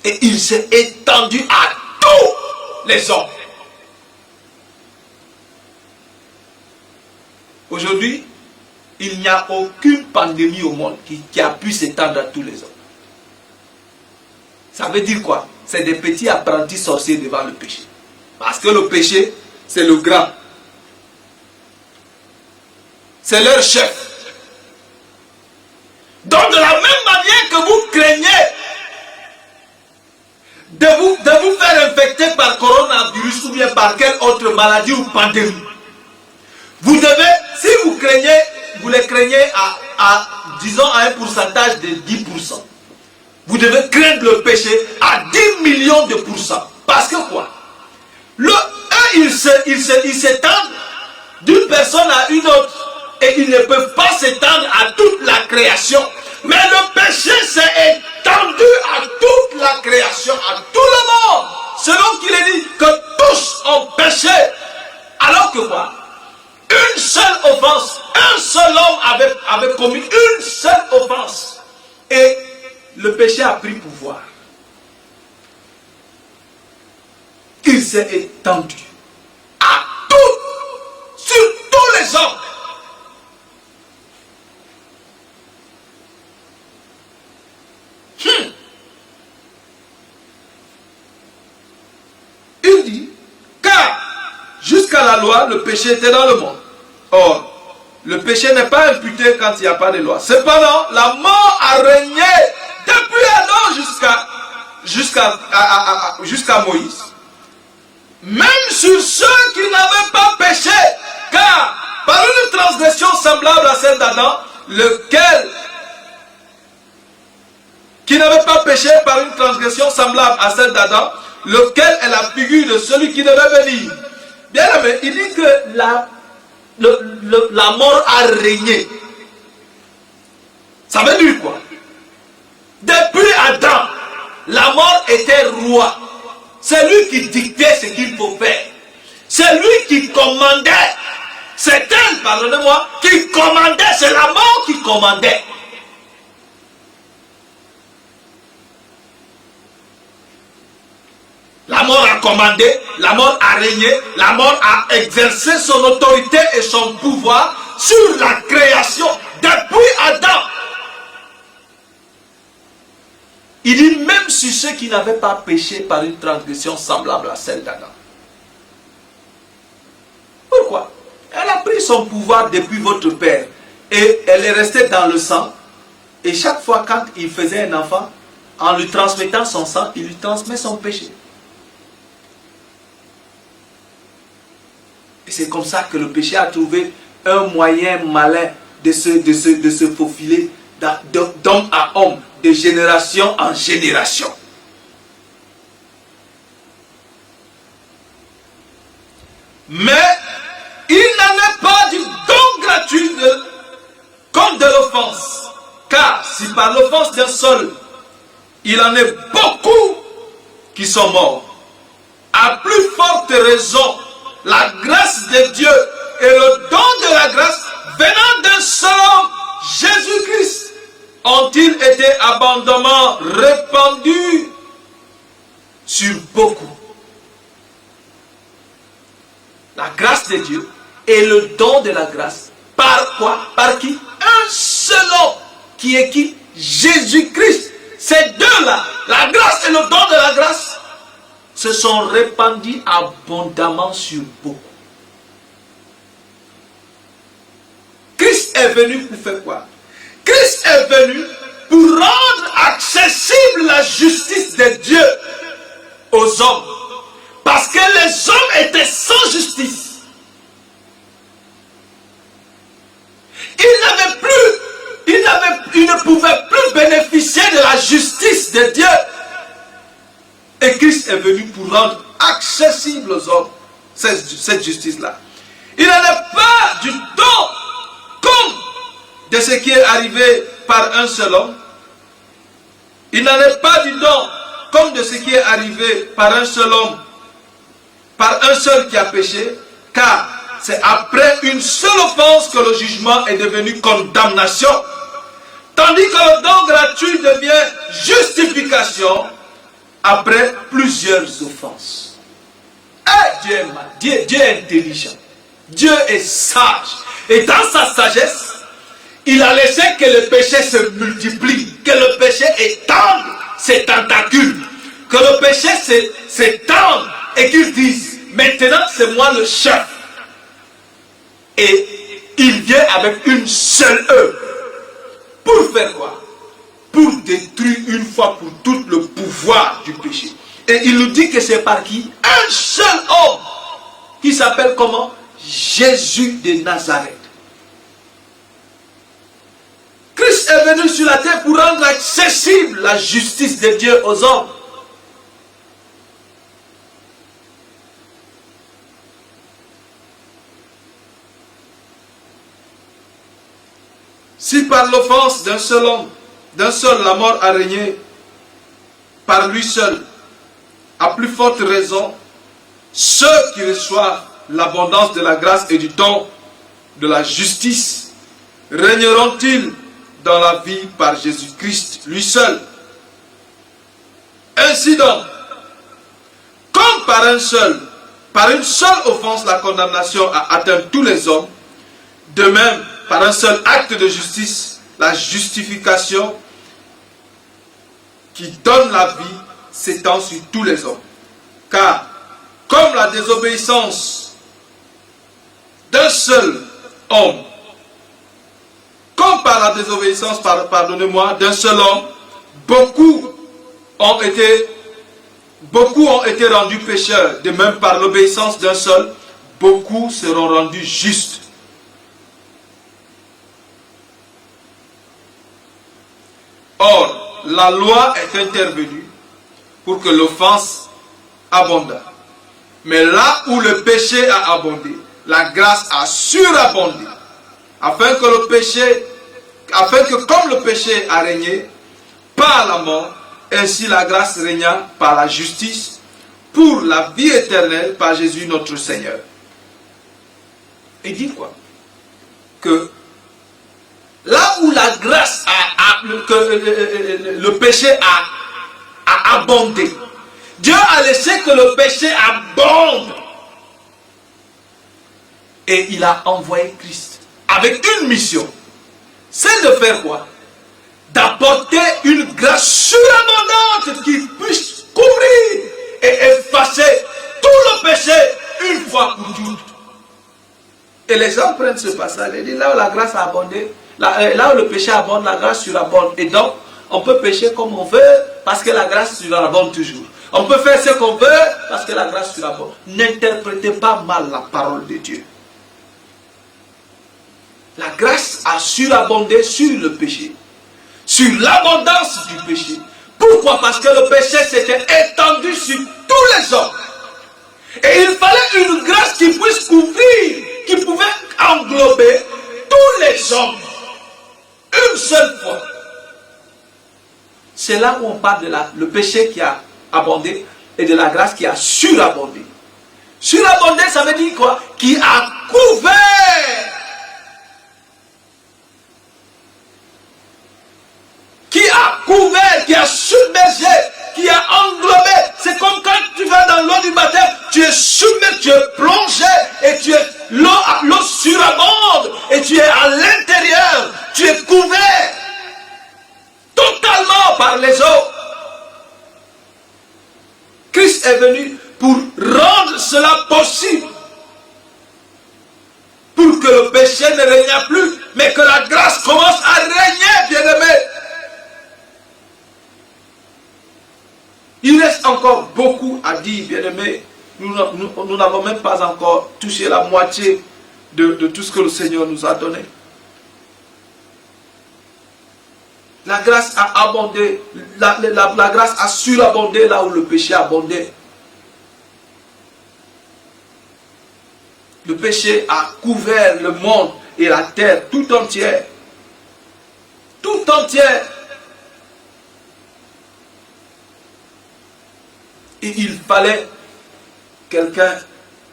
[SPEAKER 2] Et il s'est étendu à tous les hommes. Aujourd'hui, il n'y a aucune pandémie au monde qui a pu s'étendre à tous les hommes. Ça veut dire quoi? C'est des petits apprentis sorciers devant le péché. Parce que le péché, c'est le grand. C'est leur chef. Donc de la même manière que vous craignez de vous faire infecter par coronavirus ou bien par quelle autre maladie ou pandémie, vous devez, si vous craignez, vous les craignez disons à un pourcentage de 10%. Vous devez craindre le péché à 10 millions de pourcents. Parce que quoi? Ils s'étendent d'une personne à une autre et ils ne peuvent pas s'étendre à toute la création. Mais le péché s'est étendu à toute la création, à tout le monde. Selon qu'il est dit que tous ont péché. Alors que quoi? Une seule offense, un seul homme avait commis une seule offense. Et le péché a pris pouvoir. Il s'est étendu à sur tous les hommes. Il dit, car jusqu'à la loi, le péché était dans le monde. Or, le péché n'est pas imputé quand il n'y a pas de loi. Cependant, la mort a régné depuis Adam jusqu'à Moïse. Même sur ceux qui n'avaient pas péché, car par une transgression semblable à celle d'Adam, qui n'avait pas péché par une transgression semblable à celle d'Adam, lequel est la figure de celui qui devait venir. Bien aimé, il dit que la mort a régné. Ça veut dire quoi? Depuis Adam, la mort était roi. C'est lui qui dictait ce qu'il faut faire. C'est lui qui commandait. C'est elle, pardonnez-moi, qui commandait. C'est la mort qui commandait. La mort a commandé, la mort a régné, la mort a exercé son autorité et son pouvoir sur la création depuis Adam. Il dit même sur ceux qui n'avaient pas péché par une transgression semblable à celle d'Adam. Pourquoi? Elle a pris son pouvoir depuis votre père et elle est restée dans le sang. Et chaque fois quand il faisait un enfant, en lui transmettant son sang, il lui transmet son péché. Et c'est comme ça que le péché a trouvé un moyen malin de se faufiler d'homme à homme, de génération en génération. Mais il n'en est pas du don gratuit comme de l'offense. Car si par l'offense d'un seul, il en est beaucoup qui sont morts, à plus forte raison, la grâce de Dieu et le don de la grâce venant d'un seul homme, Jésus-Christ, ont-ils été abondamment répandus sur beaucoup. La grâce de Dieu et le don de la grâce. Par quoi? Par qui? Un seul homme. Qui est qui? Jésus-Christ. Ces deux-là, la grâce et le don de la grâce, se sont répandus abondamment sur beaucoup. Christ est venu pour faire quoi? Christ est venu pour rendre accessible la justice de Dieu aux hommes. Parce que les hommes étaient sans justice. Ils ne pouvaient plus bénéficier de la justice de Dieu. Et Christ est venu pour rendre accessible aux hommes cette justice-là. Il n'en est pas du don comme de ce qui est arrivé par un seul homme. Il n'en est pas du don comme de ce qui est arrivé par un seul homme, par un seul qui a péché, car c'est après une seule offense que le jugement est devenu condamnation, tandis que le don gratuit devient justification après plusieurs offenses. Dieu est intelligent, Dieu est sage, et dans sa sagesse, il a laissé que le péché se multiplie, que le péché étende ses tentacules, que le péché s'étende et qu'il dise, maintenant c'est moi le chef. Et il vient avec une seule œuvre. Pour faire quoi? Pour détruire une fois pour toutes le pouvoir du péché. Et il nous dit que c'est par qui? Un seul homme qui s'appelle comment? Jésus de Nazareth. Christ est venu sur la terre pour rendre accessible la justice de Dieu aux hommes. Si par l'offense d'un seul homme, d'un seul la mort a régné, par lui seul, à plus forte raison, ceux qui reçoivent l'abondance de la grâce et du don de la justice, régneront-ils dans la vie par Jésus-Christ, lui seul. Ainsi donc, comme par une seule offense, la condamnation a atteint tous les hommes, de même, par un seul acte de justice, la justification qui donne la vie s'étend sur tous les hommes. Car, comme la désobéissance d'un seul homme, comme par la désobéissance, pardonnez-moi, d'un seul homme, beaucoup ont été rendus pécheurs. De même, par l'obéissance d'un seul, beaucoup seront rendus justes. Or, la loi est intervenue pour que l'offense abonde. Mais là où le péché a abondé, la grâce a surabondé. Afin que comme le péché a régné par la mort, ainsi la grâce régna par la justice pour la vie éternelle par Jésus notre Seigneur. Il dit quoi? Que là où la grâce le péché a abondé, Dieu a laissé que le péché abonde. Et il a envoyé Christ avec une mission. C'est de faire quoi? D'apporter une grâce surabondante qui puisse couvrir et effacer tout le péché une fois pour toutes. Et les gens prennent ce passage et disent là où la grâce a abondé, là où le péché abonde, la grâce surabonde. Et donc, on peut pécher comme on veut parce que la grâce surabonde toujours. On peut faire ce qu'on veut parce que la grâce surabonde. N'interprétez pas mal la parole de Dieu. La grâce a surabondé sur le péché, sur l'abondance du péché. Pourquoi? Parce que le péché s'était étendu sur tous les hommes. Et il fallait une grâce qui puisse couvrir, qui pouvait englober tous les hommes. Une seule fois. C'est là où on parle de le péché qui a abondé et de la grâce qui a surabondé. Surabondé, ça veut dire quoi? Qui a couvert. Qui a couvert, qui a submergé, qui a englobé. C'est comme quand tu vas dans l'eau du baptême, tu es submergé, tu es plongé, et l'eau surabonde, et tu es à l'intérieur, tu es couvert totalement par les eaux. Christ est venu pour rendre cela possible. Pour que le péché ne règne plus, mais que la grâce commence à régner, bien-aimé. Il reste encore beaucoup à dire, bien-aimés. Nous n'avons même pas encore touché la moitié de tout ce que le Seigneur nous a donné. La grâce a abondé, la grâce a surabondé là où le péché abondait. Le péché a couvert le monde et la terre tout entière. Tout entière. Et il fallait que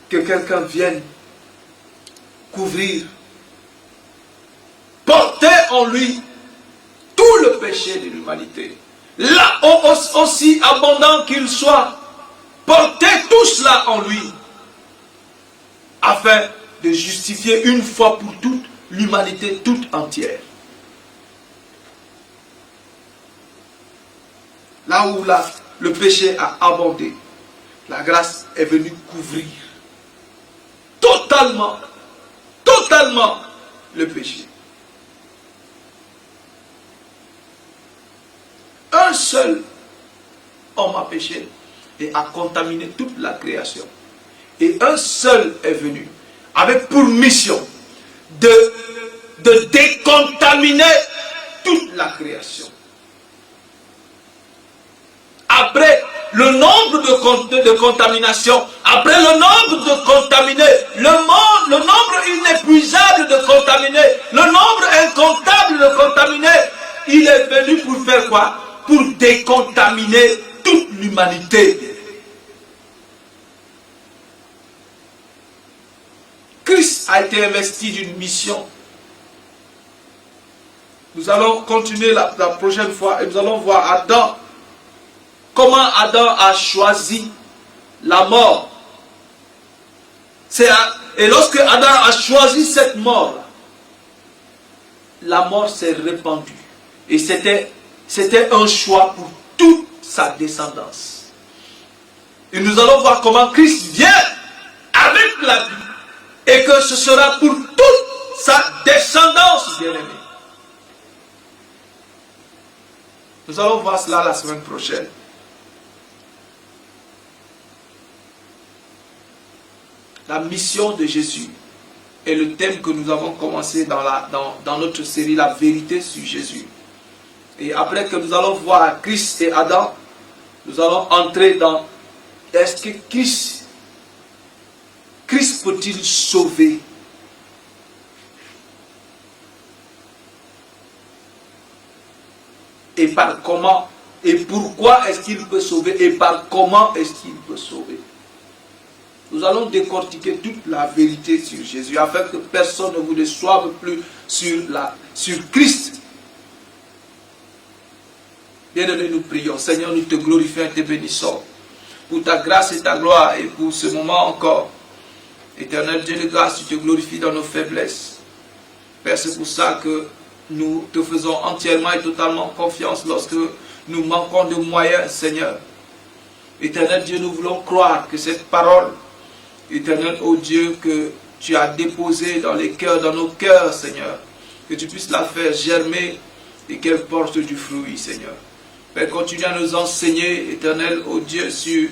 [SPEAKER 2] quelqu'un vienne couvrir, porter en lui tout le péché de l'humanité. Là, aussi abondant qu'il soit, porter tout cela en lui, afin de justifier une fois pour toutes l'humanité toute entière. Là où le péché a abondé, la grâce est venue couvrir totalement le péché. Un seul homme a péché et a contaminé toute la création. Et un seul est venu avec pour mission de décontaminer toute la création. Après le nombre de contaminations, après le nombre de contaminés, le nombre inépuisable de contaminés, le nombre incontable de contaminés, il est venu pour faire quoi? Pour décontaminer toute l'humanité. Christ a été investi d'une mission. Nous allons continuer la prochaine fois et nous allons voir Adam. Comment Adam a choisi la mort. Et lorsque Adam a choisi cette mort, la mort s'est répandue. Et c'était un choix pour toute sa descendance. Et nous allons voir comment Christ vient avec la vie. Et que ce sera pour toute sa descendance, bien-aimée. Nous allons voir cela la semaine prochaine. La mission de Jésus est le thème que nous avons commencé dans notre série La vérité sur Jésus. Et après que nous allons voir Christ et Adam, nous allons entrer dans est-ce que Christ peut-il sauver? Et par comment? Et pourquoi est-ce qu'il peut sauver? Et par comment est-ce qu'il peut sauver? Nous allons décortiquer toute la vérité sur Jésus afin que personne ne vous déçoive plus sur Christ. Bien-aimés, nous prions. Seigneur, nous te glorifions et te bénissons. pour ta grâce et ta gloire et pour ce moment encore. Éternel Dieu de grâce, tu te glorifies dans nos faiblesses. Père, c'est pour ça que nous te faisons entièrement et totalement confiance lorsque nous manquons de moyens, Seigneur. Éternel Dieu, nous voulons croire que cette parole, éternel, ô Dieu, que tu as déposée dans les cœurs, dans nos cœurs, Seigneur, que tu puisses la faire germer et qu'elle porte du fruit, Seigneur. Père, continue à nous enseigner, éternel, ô Dieu, sur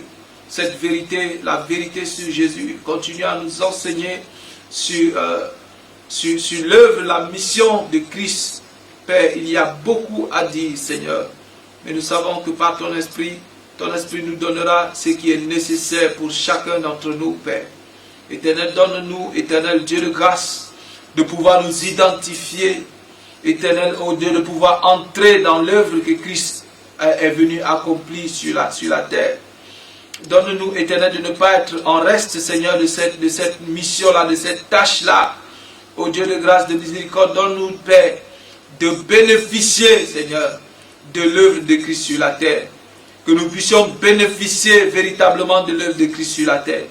[SPEAKER 2] cette vérité, la vérité sur Jésus. Continue à nous enseigner sur l'œuvre, la mission de Christ. Père, il y a beaucoup à dire, Seigneur. Mais nous savons que par ton Esprit nous donnera ce qui est nécessaire pour chacun d'entre nous, Père. Éternel, donne-nous, éternel Dieu de grâce, de pouvoir nous identifier, éternel, ô Dieu, de pouvoir entrer dans l'œuvre que Christ est venu accomplir sur la terre. Donne-nous, éternel, de ne pas être en reste, Seigneur, de cette mission-là, de cette tâche-là. Ô Dieu de grâce, de miséricorde, donne-nous, Père, de bénéficier, Seigneur, de l'œuvre de Christ sur la terre. Que nous puissions bénéficier véritablement de l'œuvre de Christ sur la terre.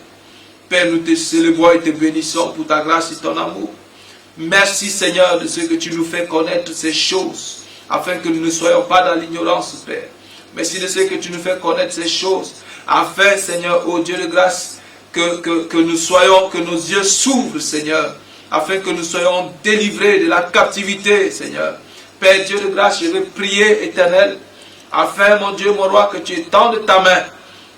[SPEAKER 2] Père, nous te célébrons et te bénissons pour ta grâce et ton amour. Merci, Seigneur, de ce que tu nous fais connaître ces choses, afin que nous ne soyons pas dans l'ignorance, Père. Merci de ce que tu nous fais connaître ces choses, afin, Seigneur, ô Dieu de grâce, que nous soyons, que nos yeux s'ouvrent, Seigneur, afin que nous soyons délivrés de la captivité, Seigneur. Père Dieu de grâce, je vais prier, éternel, afin, mon Dieu, mon roi, que tu étendes ta main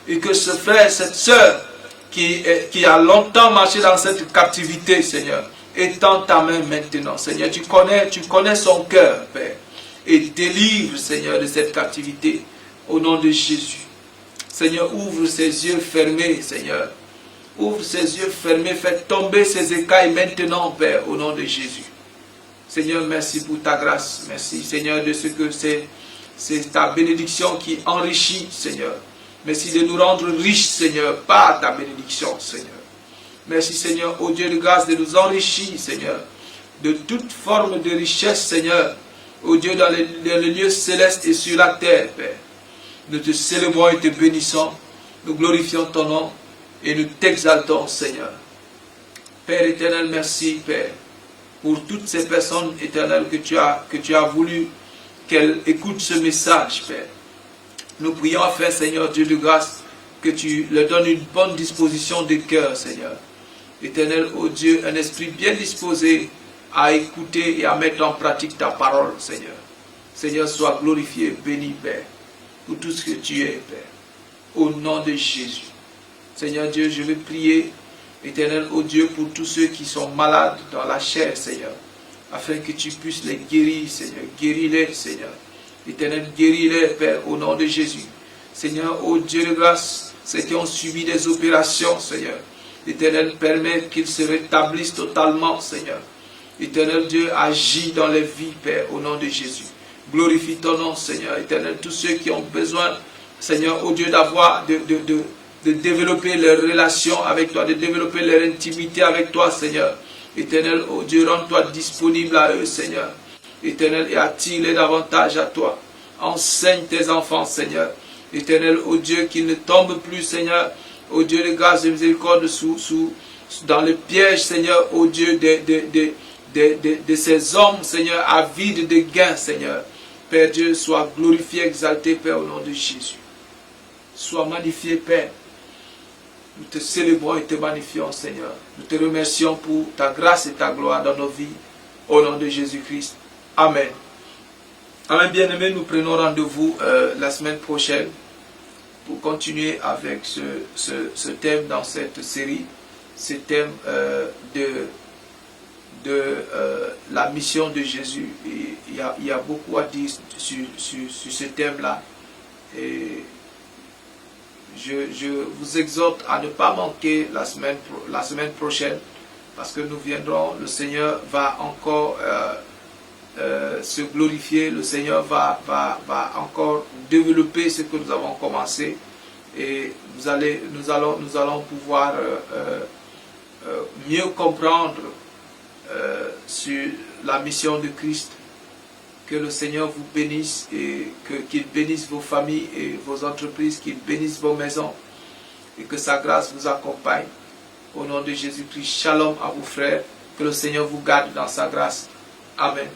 [SPEAKER 2] et que ce frère, cette sœur qui a longtemps marché dans cette captivité, Seigneur, étends ta main maintenant, Seigneur. Tu connais son cœur, Père, et délivre, Seigneur, de cette captivité au nom de Jésus. Seigneur, ouvre ses yeux fermés, Seigneur. Ouvre ses yeux fermés, fais tomber ses écailles maintenant, Père, au nom de Jésus. Seigneur, merci pour ta grâce. Merci, Seigneur, de ce que c'est ta bénédiction qui enrichit, Seigneur. Merci de nous rendre riches, Seigneur, par ta bénédiction, Seigneur. Merci, Seigneur, ô Dieu de grâce, de nous enrichir, Seigneur, de toute forme de richesse, Seigneur, ô Dieu, dans les lieux célestes et sur la terre, Père. Nous te célébrons et te bénissons, nous glorifions ton nom et nous t'exaltons, Seigneur. Père éternel, merci, Père, pour toutes ces personnes éternelles que tu as voulu qu'elles écoutent ce message, Père. Nous prions afin, Seigneur Dieu de grâce, que tu leur donnes une bonne disposition de cœur, Seigneur. Éternel, ô Dieu, un esprit bien disposé à écouter et à mettre en pratique ta parole, Seigneur. Seigneur, sois glorifié, béni, Père, pour tout ce que tu es, Père. Au nom de Jésus. Seigneur Dieu, je vais prier, éternel, ô Dieu, pour tous ceux qui sont malades dans la chair, Seigneur, afin que tu puisses les guérir, Seigneur. Guéris-les, Seigneur. Éternel, guéris-les, Père, au nom de Jésus. Seigneur, ô Dieu de grâce, ceux qui ont subi des opérations, Seigneur. Éternel, permets qu'ils se rétablissent totalement, Seigneur. Éternel Dieu, agis dans les vies, Père, au nom de Jésus. Glorifie ton nom, Seigneur. Éternel, tous ceux qui ont besoin, Seigneur, ô Dieu, de développer leur relation avec toi, de développer leur intimité avec toi, Seigneur. Éternel, ô Dieu, rends-toi disponible à eux, Seigneur. Éternel, et attire-les davantage à toi. Enseigne tes enfants, Seigneur. Éternel, ô Dieu, qu'ils ne tombent plus, Seigneur, ô Dieu de grâce et de miséricorde, dans le piège, Seigneur, ô Dieu, de ces hommes, Seigneur, avides de gains, Seigneur. Père Dieu, sois glorifié, exalté, Père, au nom de Jésus. Sois magnifié, Père. Nous te célébrons et te magnifions, Seigneur. Nous te remercions pour ta grâce et ta gloire dans nos vies, au nom de Jésus-Christ. Amen. Amen, bien-aimés, nous prenons rendez-vous la semaine prochaine pour continuer avec ce thème dans cette série. Ce thème de la mission de Jésus. Et il y a beaucoup à dire sur ce thème-là. Et je vous exhorte à ne pas manquer la semaine prochaine, parce que nous viendrons, le Seigneur va encore se glorifier, le Seigneur va encore développer ce que nous avons commencé, et nous allons pouvoir mieux comprendre sur la mission de Christ. Que le Seigneur vous bénisse et qu'il bénisse vos familles et vos entreprises, qu'il bénisse vos maisons. et que sa grâce vous accompagne. Au nom de Jésus-Christ, shalom à vous frères. Que le Seigneur vous garde dans sa grâce. Amen.